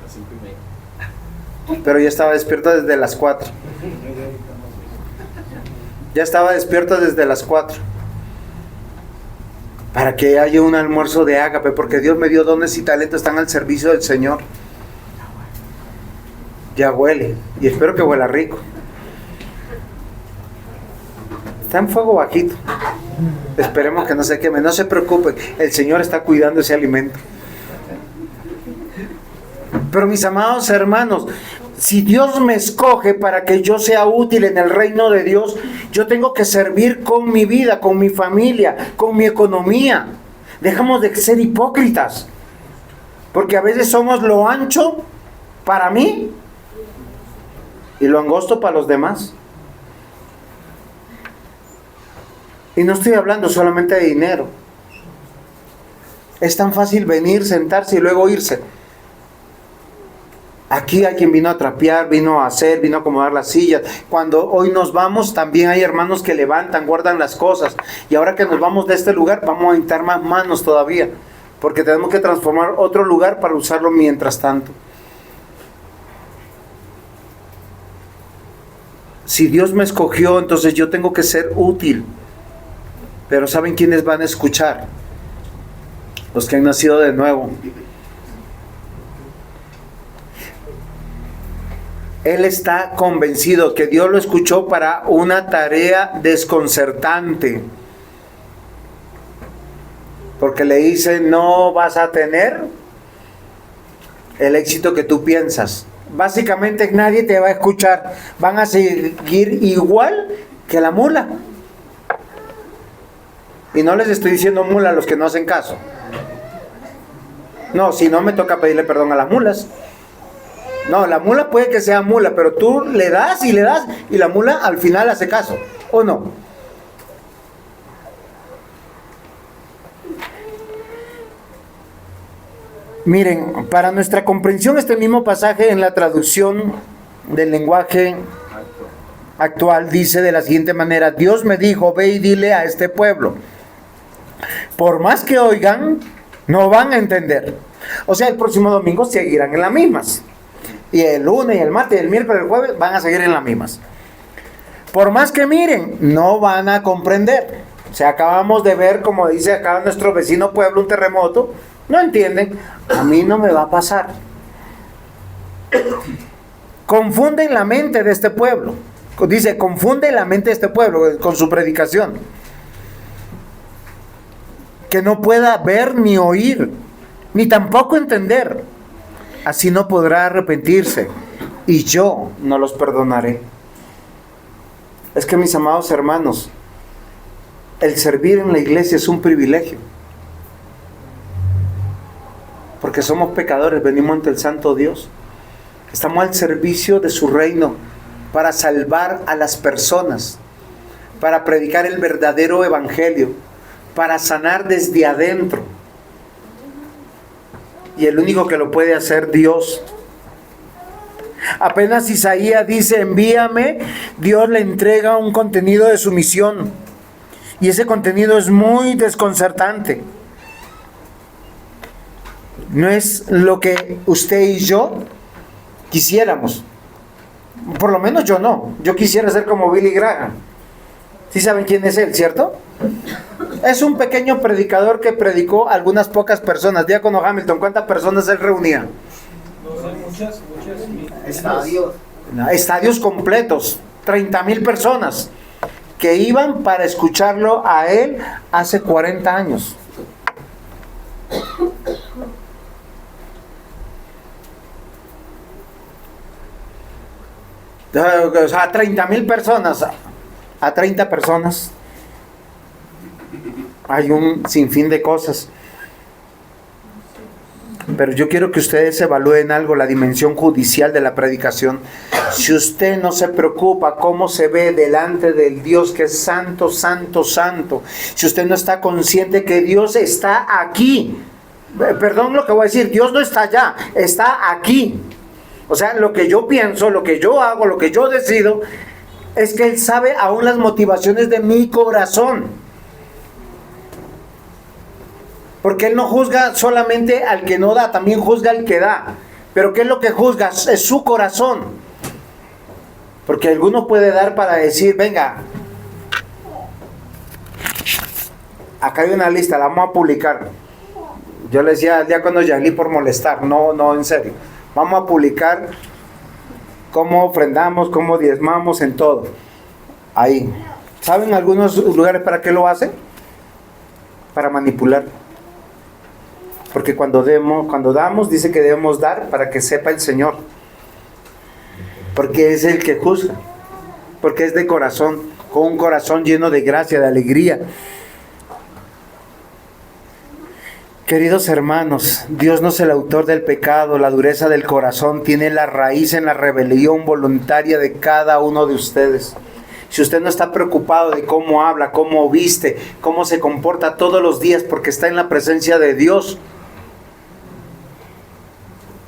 las 5:30. Pero ya estaba despierto desde las 4. Ya estaba despierto desde las 4. Para que haya un almuerzo de ágape, porque Dios me dio dones y talentos, están al servicio del Señor. Ya huele, y espero que huela rico. Está en fuego bajito. Esperemos que no se queme. No se preocupen, el Señor está cuidando ese alimento. Pero mis amados hermanos, si Dios me escoge para que yo sea útil en el reino de Dios, yo tengo que servir con mi vida, con mi familia, con mi economía. Dejamos de ser hipócritas, porque a veces somos lo ancho para mí y lo angosto para los demás. Y no estoy hablando solamente de dinero. Es tan fácil venir, sentarse y luego irse. Aquí hay quien vino a trapear, vino a hacer, vino a acomodar las sillas. Cuando hoy nos vamos, también hay hermanos que levantan, guardan las cosas. Y ahora que nos vamos de este lugar, vamos a necesitar más manos todavía. Porque tenemos que transformar otro lugar para usarlo mientras tanto. Si Dios me escogió, entonces yo tengo que ser útil. Pero ¿saben quiénes van a escuchar? Los que han nacido de nuevo. Él está convencido que Dios lo escuchó para una tarea desconcertante. Porque le dice, no vas a tener el éxito que tú piensas. Básicamente nadie te va a escuchar. Van a seguir igual que la mula. Y no les estoy diciendo mula a los que no hacen caso. No, si no me toca pedirle perdón a las mulas. No, la mula puede que sea mula, pero tú le das y la mula al final hace caso, ¿o no? Miren, para nuestra comprensión este mismo pasaje en la traducción del lenguaje actual dice de la siguiente manera: Dios me dijo, ve y dile a este pueblo, por más que oigan, no van a entender. O sea, el próximo domingo seguirán en las mismas. Y el lunes, y el martes, y el miércoles, y el jueves van a seguir en las mismas. Por más que miren, no van a comprender. O sea, acabamos de ver, como dice acá nuestro vecino pueblo, un terremoto. No entienden. A mí no me va a pasar. Confunden la mente de este pueblo. Dice, confunde la mente de este pueblo con su predicación. Que no pueda ver ni oír, ni tampoco entender. Así no podrá arrepentirse, y yo no los perdonaré. Es que, mis amados hermanos, el servir en la iglesia es un privilegio. Porque somos pecadores, venimos ante el santo Dios. Estamos al servicio de su reino para salvar a las personas, para predicar el verdadero evangelio, para sanar desde adentro. Y el único que lo puede hacer, Dios. Apenas Isaías dice, envíame, Dios le entrega un contenido de su misión. Y ese contenido es muy desconcertante. No es lo que usted y yo quisiéramos. Por lo menos yo no. Yo quisiera ser como Billy Graham. ¿Sí saben quién es él, cierto? Es un pequeño predicador que predicó a algunas pocas personas. Diácono Hamilton, ¿cuántas personas él reunía? No sé, muchas. Estadios completos, 30,000 personas que iban para escucharlo a él hace 40 años. O sea, 30,000 personas, a 30 personas. Hay un sinfín de cosas. Pero yo quiero que ustedes evalúen algo, la dimensión judicial de la predicación. Si usted no se preocupa cómo se ve delante del Dios que es santo, santo, santo, si usted no está consciente que Dios está aquí, perdón lo que voy a decir, Dios no está allá, está aquí. O sea, lo que yo pienso, lo que yo hago, lo que yo decido, es que Él sabe aún las motivaciones de mi corazón. Porque Él no juzga solamente al que no da, también juzga al que da. Pero ¿qué es lo que juzga? Es su corazón. Porque alguno puede dar para decir, venga, acá hay una lista, la vamos a publicar. Yo le decía al diácono Yaglí por molestar, no, en serio. Vamos a publicar cómo ofrendamos, cómo diezmamos, en todo. Ahí. ¿Saben algunos lugares para qué lo hacen? Para manipular. Porque cuando damos, dice que debemos dar para que sepa el Señor. Porque es el que juzga. Porque es de corazón, con un corazón lleno de gracia, de alegría. Queridos hermanos, Dios no es el autor del pecado, la dureza del corazón tiene la raíz en la rebelión voluntaria de cada uno de ustedes. Si usted no está preocupado de cómo habla, cómo viste, cómo se comporta todos los días porque está en la presencia de Dios,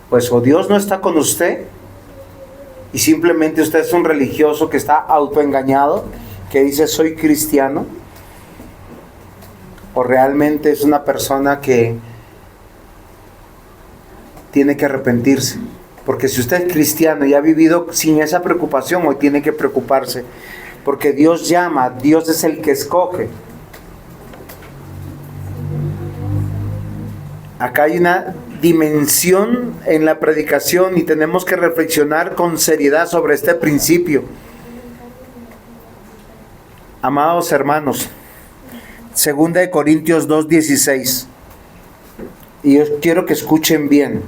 pues o Dios no está con usted y simplemente usted es un religioso que está autoengañado, que dice soy cristiano, o realmente es una persona que tiene que arrepentirse. Porque si usted es cristiano y ha vivido sin esa preocupación, hoy tiene que preocuparse. Porque Dios llama, Dios es el que escoge. Acá hay una dimensión en la predicación y tenemos que reflexionar con seriedad sobre este principio. Amados hermanos, 2 Corintios 2:16. Y yo quiero que escuchen bien,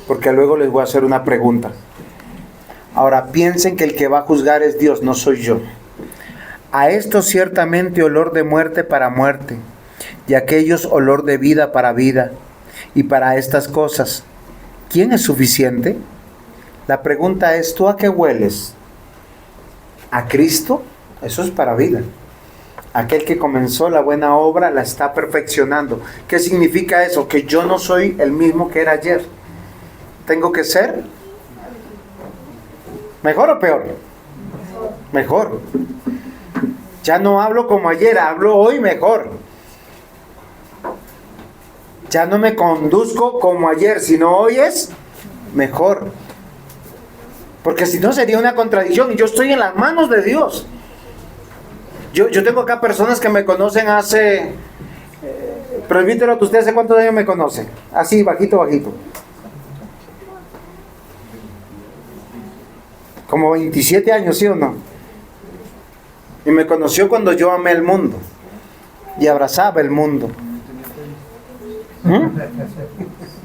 porque luego les voy a hacer una pregunta. Ahora, piensen que el que va a juzgar es Dios, no soy yo. A esto ciertamente olor de muerte para muerte, y a aquellos olor de vida para vida. Y para estas cosas, ¿quién es suficiente? La pregunta es, ¿tú a qué hueles? ¿A Cristo? Eso es para vida. Aquel que comenzó la buena obra la está perfeccionando. ¿Qué significa eso? Que yo no soy el mismo que era ayer. ¿Tengo que ser mejor o peor? Mejor. Ya no hablo como ayer, hablo hoy mejor. Ya no me conduzco como ayer, sino hoy es mejor. Porque si no sería una contradicción y yo estoy en las manos de Dios. Yo tengo acá personas que me conocen hace... presbítero, ¿usted hace cuántos años me conoce? Así, bajito. Como 27 años, ¿sí o no? Y me conoció cuando yo amé el mundo. Y abrazaba el mundo.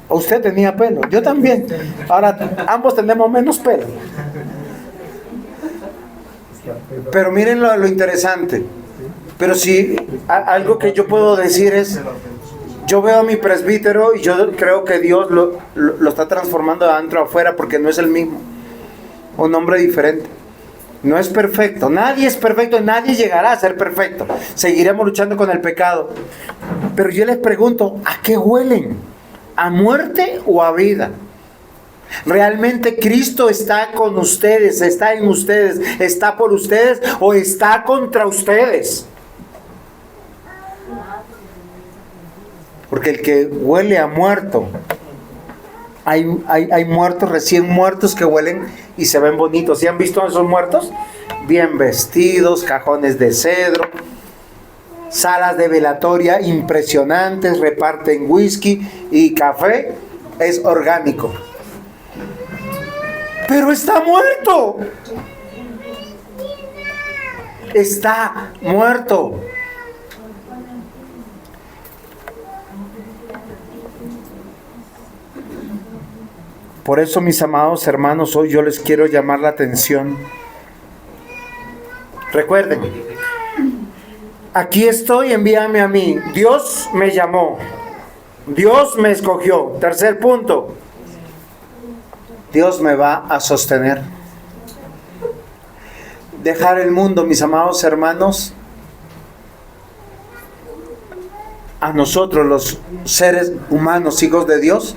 Usted tenía pelo, yo también. Ahora ambos tenemos menos pelo. Pero miren lo interesante. Pero si algo que yo puedo decir es, yo veo a mi presbítero y yo creo que Dios lo está transformando de adentro a afuera, porque no es el mismo. Un hombre diferente. No es perfecto, nadie es perfecto, nadie llegará a ser perfecto. Seguiremos luchando con el pecado. Pero yo les pregunto, ¿a qué huelen? ¿A muerte o a vida? ¿Realmente Cristo está con ustedes, está en ustedes, está por ustedes o está contra ustedes? Porque el que huele a muerto, hay muertos, recién muertos que huelen y se ven bonitos. ¿Sí han visto a esos muertos? Bien vestidos, cajones de cedro, salas de velatoria impresionantes, reparten whisky y café, es orgánico. Pero está muerto. Está muerto. Por eso, mis amados hermanos, hoy yo les quiero llamar la atención. Recuerden, aquí estoy, envíame a mí. Dios me llamó. Dios me escogió. Tercer punto, Dios me va a sostener. Dejar el mundo, mis amados hermanos, a nosotros los seres humanos, hijos de Dios,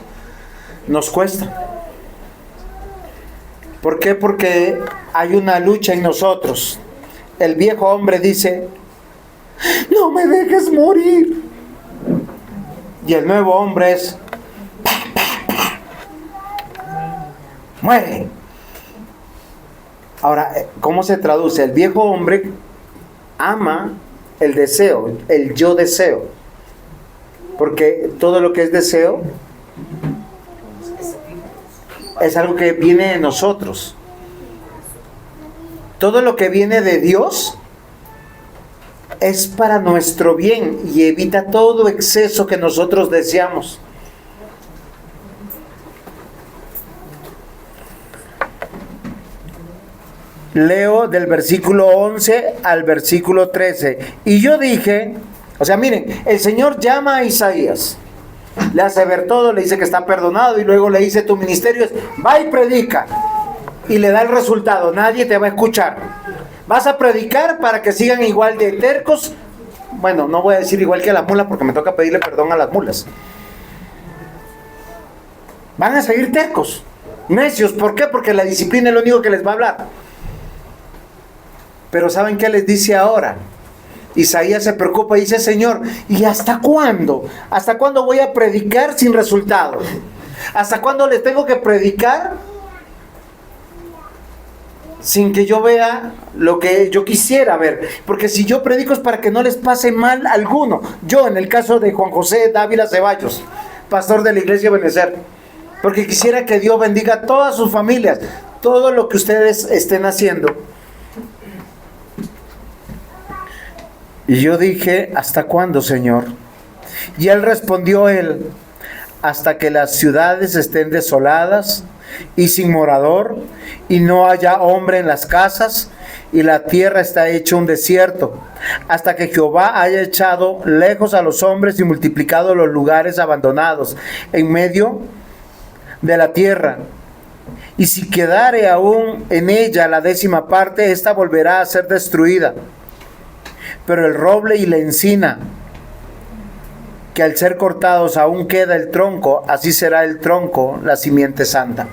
nos cuesta. ¿Por qué? Porque hay una lucha en nosotros. El viejo hombre dice: no me dejes morir. Y el nuevo hombre es: muere. Ahora, ¿cómo se traduce? El viejo hombre ama el deseo, el yo deseo. Porque todo lo que es deseo es algo que viene de nosotros. Todo lo que viene de Dios es para nuestro bien y evita todo exceso que nosotros deseamos. Leo del versículo 11 al versículo 13. Y yo dije, o sea, miren, el Señor llama a Isaías, le hace ver todo, le dice que está perdonado y luego le dice: tu ministerio es, va y predica. Y le da el resultado: nadie te va a escuchar. Vas a predicar para que sigan igual de tercos. Bueno, no voy a decir igual que a las mulas porque me toca pedirle perdón a las mulas. Van a seguir tercos, necios. ¿Por qué? Porque la disciplina es lo único que les va a hablar. Pero ¿saben qué les dice ahora? Isaías se preocupa y dice: Señor, ¿y hasta cuándo? ¿Hasta cuándo voy a predicar sin resultados? ¿Hasta cuándo les tengo que predicar sin que yo vea lo que yo quisiera ver? Porque si yo predico es para que no les pase mal alguno. Yo, en el caso de Juan José Dávila Ceballos, pastor de la iglesia Benecer, porque quisiera que Dios bendiga a todas sus familias, todo lo que ustedes estén haciendo. Y yo dije: ¿hasta cuándo, Señor? Y él respondió, hasta que las ciudades estén desoladas y sin morador, y no haya hombre en las casas, y la tierra está hecha un desierto, hasta que Jehová haya echado lejos a los hombres y multiplicado los lugares abandonados en medio de la tierra. Y si quedare aún en ella la 10ª parte, ésta volverá a ser destruida. Pero el roble y la encina, que al ser cortados aún queda el tronco, así será el tronco, la simiente santa.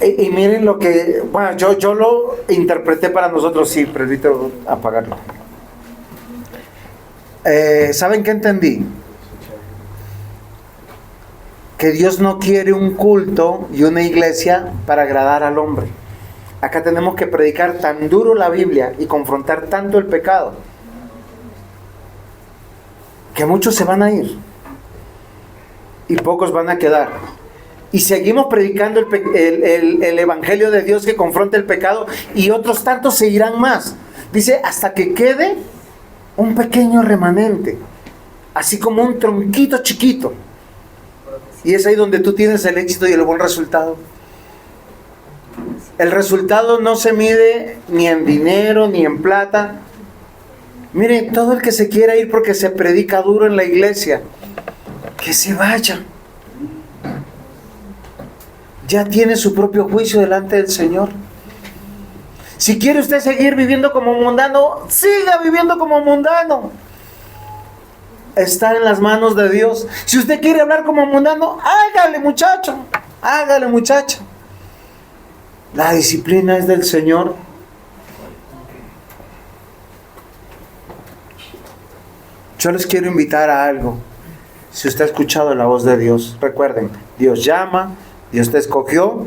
Y miren lo que, bueno, yo lo interpreté para nosotros, sí, pero ahorita apagarlo. ¿Saben qué entendí? Que Dios no quiere un culto y una iglesia para agradar al hombre. Acá tenemos que predicar tan duro la Biblia y confrontar tanto el pecado que muchos se van a ir y pocos van a quedar. Y seguimos predicando el evangelio de Dios que confronta el pecado, y otros tantos seguirán más. Dice: hasta que quede un pequeño remanente, así como un tronquito chiquito. Y es ahí donde tú tienes el éxito y el buen resultado. El resultado no se mide ni en dinero ni en plata. Miren, todo el que se quiera ir porque se predica duro en la iglesia, que se vaya. Ya tiene su propio juicio delante del Señor. Si quiere usted seguir viviendo como mundano, siga viviendo como mundano. Está en las manos de Dios. Si usted quiere hablar como mundano, hágale, muchacho. Hágale, muchacha. La disciplina es del Señor. Yo les quiero invitar a algo. Si usted ha escuchado la voz de Dios, recuerden, Dios llama, Dios te escogió.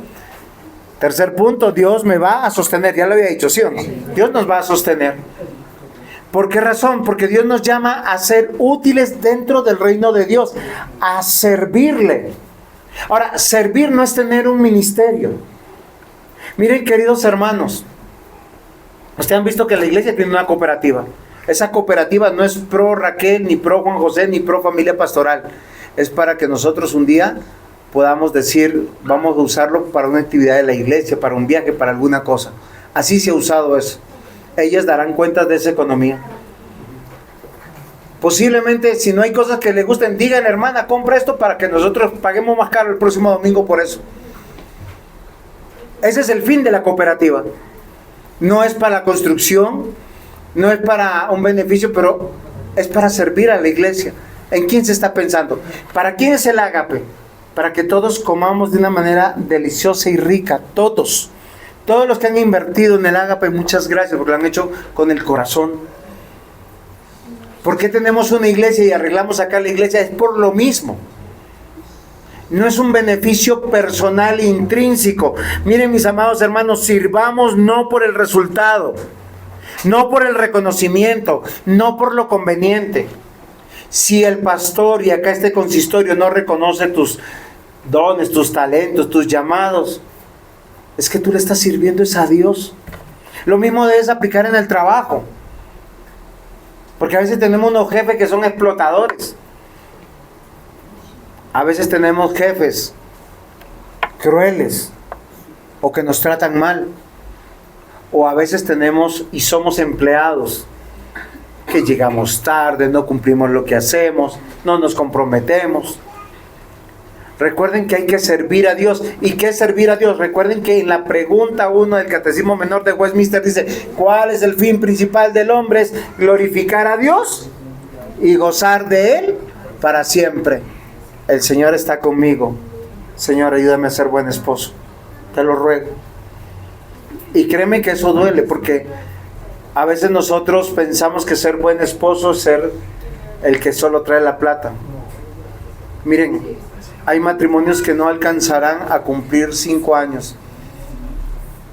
Tercer punto, Dios me va a sostener. Ya lo había dicho, ¿sí o no? Dios nos va a sostener. ¿Por qué razón? Porque Dios nos llama a ser útiles dentro del reino de Dios, a servirle. Ahora, servir no es tener un ministerio. Miren, queridos hermanos, ustedes han visto que la iglesia tiene una cooperativa. Esa cooperativa no es pro Raquel, ni pro Juan José, ni pro familia pastoral. Es para que nosotros un día podamos decir: vamos a usarlo para una actividad de la iglesia, para un viaje, para alguna cosa. Así se ha usado eso. Ellas darán cuenta de esa economía. Posiblemente si no hay cosas que le gusten, digan, hermana, compra esto para que nosotros paguemos más caro el próximo domingo por eso. Ese es el fin de la cooperativa. No es para la construcción, no es para un beneficio, pero es para servir a la iglesia. ¿En quién se está pensando? ¿Para quién es el ágape? Para que todos comamos de una manera deliciosa y rica, todos. Todos los que han invertido en el ágape, muchas gracias, porque lo han hecho con el corazón. ¿Por qué tenemos una iglesia y arreglamos acá la iglesia? Es por lo mismo. No es un beneficio personal intrínseco. Miren, mis amados hermanos, sirvamos no por el resultado, no por el reconocimiento, no por lo conveniente. Si el pastor y acá este consistorio no reconoce tus dones, tus talentos, tus llamados, es que tú le estás sirviendo es a Dios. Lo mismo debes aplicar en el trabajo. Porque a veces tenemos unos jefes que son explotadores. A veces tenemos jefes crueles o que nos tratan mal. O a veces tenemos y somos empleados que llegamos tarde, no cumplimos lo que hacemos, no nos comprometemos. Recuerden que hay que servir a Dios. ¿Y qué es servir a Dios? Recuerden que en la pregunta 1 del Catecismo Menor de Westminster dice, ¿cuál es el fin principal del hombre? Es glorificar a Dios y gozar de Él para siempre. El Señor está conmigo. Señor, ayúdame a ser buen esposo. Te lo ruego. Y créeme que eso duele, porque a veces nosotros pensamos que ser buen esposo es ser el que solo trae la plata. Miren, hay matrimonios que no alcanzarán a cumplir 5 años,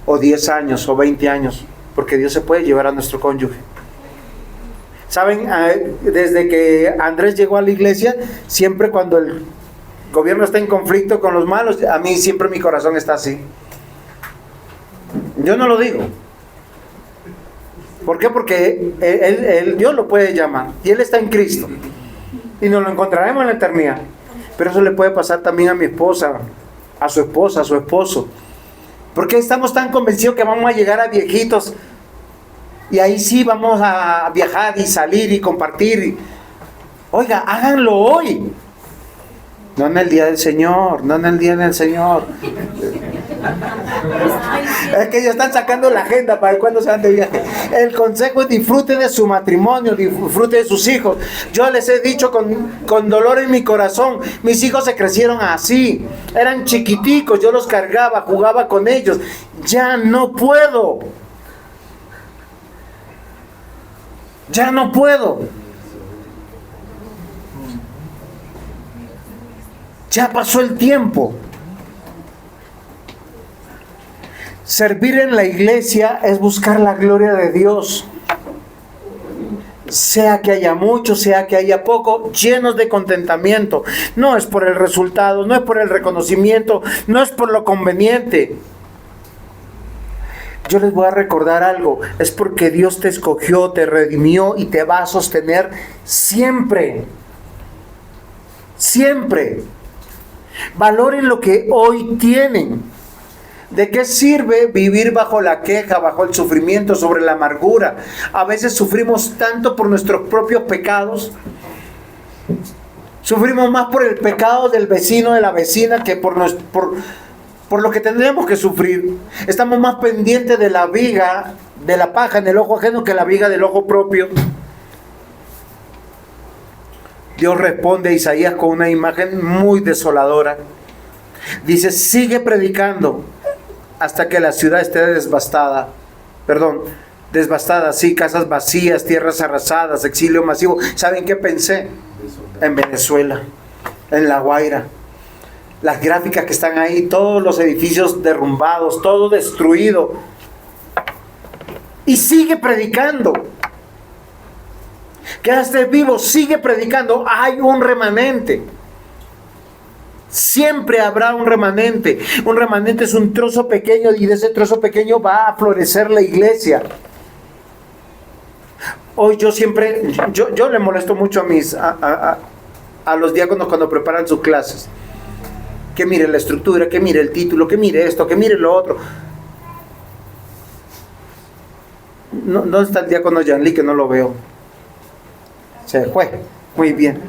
o 10 años, o 20 años, porque Dios se puede llevar a nuestro cónyuge. ¿Saben? Desde que Andrés llegó a la iglesia, siempre cuando el gobierno está en conflicto con los malos, a mí siempre mi corazón está así. Yo no lo digo. ¿Por qué? Porque Dios lo puede llamar, y Él está en Cristo, y nos lo encontraremos en la eternidad. Pero eso le puede pasar también a mi esposa, a su esposa, a su esposo. ¿Por qué estamos tan convencidos que vamos a llegar a viejitos y ahí sí vamos a viajar y salir y compartir? Oiga, háganlo hoy. No en el día del Señor, no en el día del Señor. Es que ellos están sacando la agenda para cuando se van de viaje. El consejo es disfrute de su matrimonio, disfrute de sus hijos. Yo les he dicho con dolor en mi corazón, mis hijos se crecieron así, eran chiquiticos, yo los cargaba, jugaba con ellos. Ya no puedo. Ya no puedo. Ya pasó el tiempo. Servir en la iglesia es buscar la gloria de Dios. Sea que haya mucho, sea que haya poco, llenos de contentamiento. No es por el resultado, no es por el reconocimiento, no es por lo conveniente. Yo les voy a recordar algo. Es porque Dios te escogió, te redimió y te va a sostener siempre. Siempre. Valoren lo que hoy tienen. ¿De qué sirve vivir bajo la queja, bajo el sufrimiento, sobre la amargura? A veces sufrimos tanto por nuestros propios pecados. Sufrimos más por el pecado del vecino, de la vecina, que por lo que tendríamos que sufrir. Estamos más pendientes de la viga, de la paja en el ojo ajeno, que la viga del ojo propio. Dios responde a Isaías con una imagen muy desoladora. Dice, sigue predicando hasta que la ciudad esté devastada, sí, casas vacías, tierras arrasadas, exilio masivo. ¿Saben qué pensé? En Venezuela, en La Guaira. Las gráficas que están ahí, todos los edificios derrumbados, todo destruido. Y sigue predicando. Quedaste vivo, sigue predicando. Hay un remanente. Siempre habrá un remanente. Un remanente es un trozo pequeño, y de ese trozo pequeño va a florecer la iglesia. Hoy yo le molesto mucho a los diáconos cuando preparan sus clases. Que mire la estructura, que mire el título, que mire esto, que mire lo otro. ¿Dónde está el diácono Yanli, que no lo veo? Se fue. Muy bien.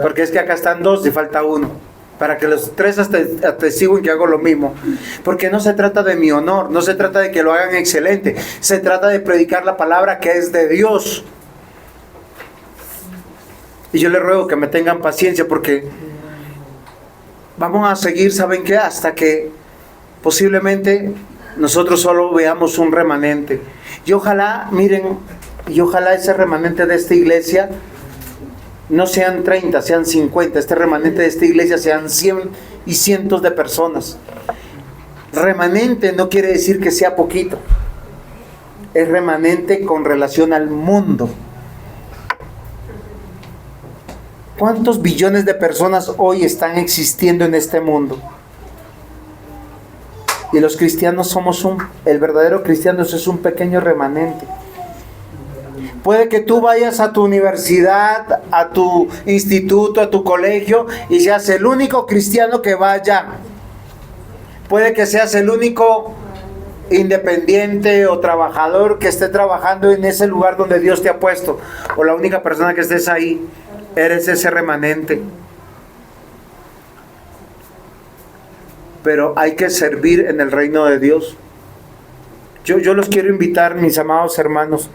Porque es que acá están dos y falta uno. Para que los tres atestiguen que hago lo mismo. Porque no se trata de mi honor, no se trata de que lo hagan excelente. Se trata de predicar la palabra que es de Dios. Y yo les ruego que me tengan paciencia porque vamos a seguir, ¿saben qué? Hasta que posiblemente nosotros solo veamos un remanente. Y ojalá, miren, y ojalá ese remanente de esta iglesia no sean 30, sean 50. Este remanente de esta iglesia sean 100 y cientos de personas. Remanente no quiere decir que sea poquito. Es remanente con relación al mundo. ¿Cuántos billones de personas hoy están existiendo en este mundo? Y los cristianos el verdadero cristiano es un pequeño remanente. Puede que tú vayas a tu universidad, a tu instituto, a tu colegio y seas el único cristiano que vaya. Puede que seas el único independiente o trabajador que esté trabajando en ese lugar donde Dios te ha puesto, o la única persona que estés ahí. Eres ese remanente. Pero hay que servir en el reino de Dios. Yo los quiero invitar, mis amados hermanos.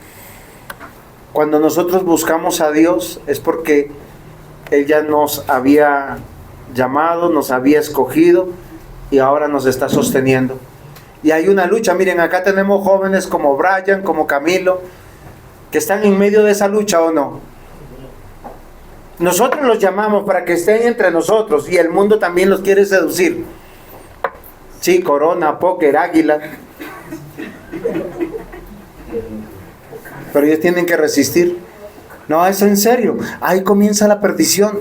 Cuando nosotros buscamos a Dios es porque Él ya nos había llamado, nos había escogido y ahora nos está sosteniendo. Y hay una lucha. Miren, acá tenemos jóvenes como Brian, como Camilo, que están en medio de esa lucha, ¿o no? Nosotros los llamamos para que estén entre nosotros y el mundo también los quiere seducir. Sí, Corona, Póker, Águila. Pero ellos tienen que resistir. No, es en serio. Ahí comienza la perdición.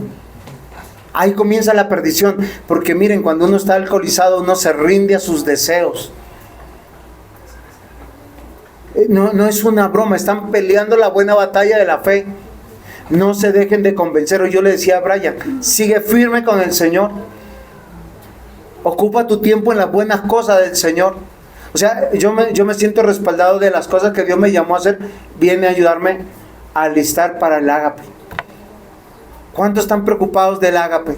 Ahí comienza la perdición. Porque miren, cuando uno está alcoholizado, uno se rinde a sus deseos. No es una broma. Están peleando la buena batalla de la fe. No se dejen de convencer. Yo le decía a Brian, sigue firme con el Señor. Ocupa tu tiempo en las buenas cosas del Señor. O sea, yo me siento respaldado de las cosas que Dios me llamó a hacer. Viene a ayudarme a alistar para el ágape. ¿Cuántos están preocupados del ágape?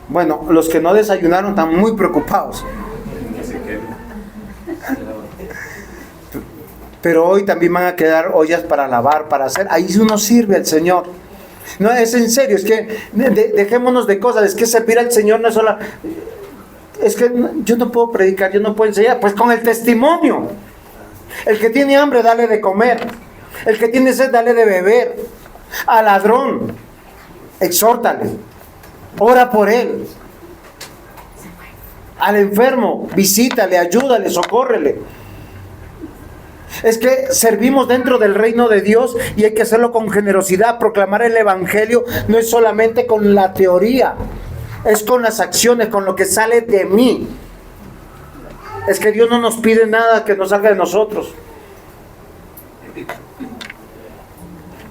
Bueno, los que no desayunaron están muy preocupados. Pero hoy también van a quedar ollas para lavar, para hacer. Ahí uno sirve al Señor. No, es en serio, es que dejémonos de cosas. Es que servir al Señor no es solo... Es que yo no puedo predicar, yo no puedo enseñar. Pues con el testimonio. El que tiene hambre, dale de comer. El que tiene sed, dale de beber. Al ladrón, exhórtale. Ora por él. Al enfermo, visítale, ayúdale, socórrele. Es que servimos dentro del reino de Dios y hay que hacerlo con generosidad. Proclamar el evangelio no es solamente con la teoría, es con las acciones, con lo que sale de mí. Es que Dios no nos pide nada que no salga de nosotros.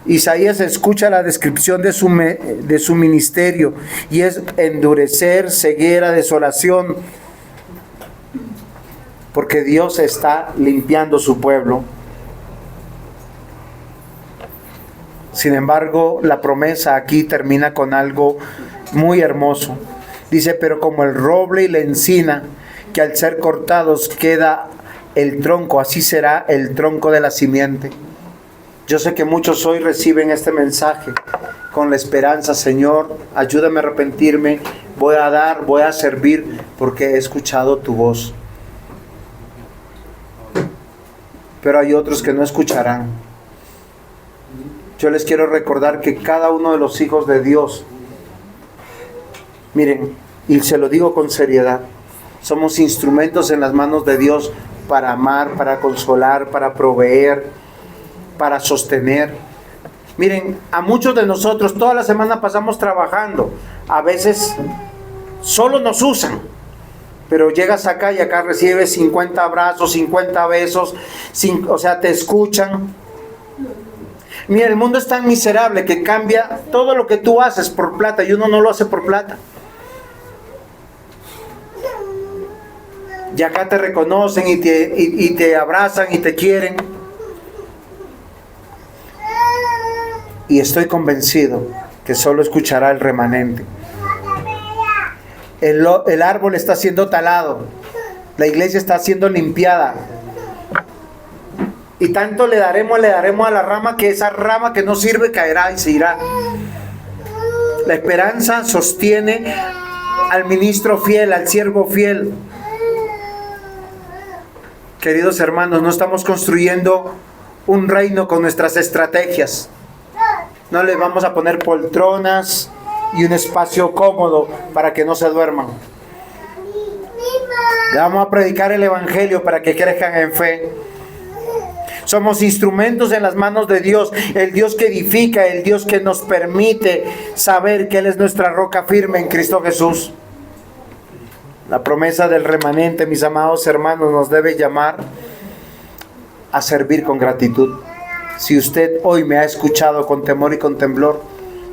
Isaías escucha la descripción de su ministerio y es endurecer, ceguera, desolación, porque Dios está limpiando su pueblo. Sin embargo, la promesa aquí termina con algo muy hermoso. Dice, pero como el roble y la encina, que al ser cortados queda el tronco, así será el tronco de la simiente. Yo sé que muchos hoy reciben este mensaje con la esperanza, Señor, ayúdame a arrepentirme, voy a dar, voy a servir, porque he escuchado tu voz. Pero hay otros que no escucharán. Yo les quiero recordar que cada uno de los hijos de Dios, miren, y se lo digo con seriedad, somos instrumentos en las manos de Dios para amar, para consolar, para proveer, para sostener. Miren, a muchos de nosotros toda la semana pasamos trabajando. A veces solo nos usan. Pero llegas acá y acá recibes 50 abrazos, 50 besos, o sea, te escuchan. Mira, el mundo es tan miserable que cambia todo lo que tú haces por plata y uno no lo hace por plata. Y acá te reconocen y te abrazan y te quieren. y estoy convencido que solo escuchará el remanente. El árbol está siendo talado, la iglesia está siendo limpiada, y tanto le daremos a la rama, que esa rama que no sirve caerá y se irá. La esperanza sostiene al ministro fiel, al siervo fiel. Queridos hermanos, no estamos construyendo un reino con nuestras estrategias. No les vamos a poner poltronas y un espacio cómodo para que no se duerman. Le vamos a predicar el evangelio para que crezcan en fe. Somos instrumentos en las manos de Dios, el Dios que edifica, el Dios que nos permite saber que Él es nuestra roca firme en Cristo Jesús. La promesa del remanente, mis amados hermanos, nos debe llamar a servir con gratitud. Si usted hoy me ha escuchado con temor y con temblor,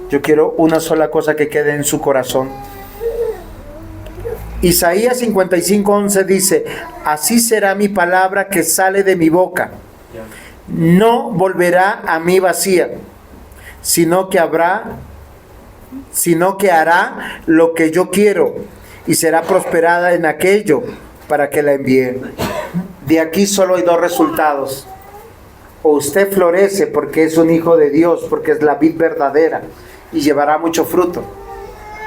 yo quiero una sola cosa que quede en su corazón. Isaías 55:11 dice: así será mi palabra que sale de mi boca. No volverá a mí vacía, sino que hará lo que yo quiero, y será prosperada en aquello para que la envíe. De aquí solo hay dos resultados: o usted florece porque es un hijo de Dios, porque es la vid verdadera y llevará mucho fruto,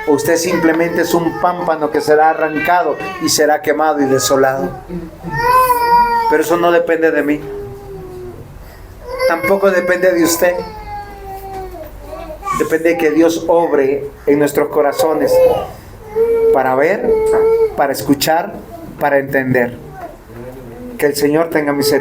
o usted simplemente es un pámpano que será arrancado y será quemado y desolado. Pero eso no depende de mí, tampoco depende de usted. Depende de que Dios obre en nuestros corazones para ver, para escuchar, para entender. Que el Señor tenga misericordia.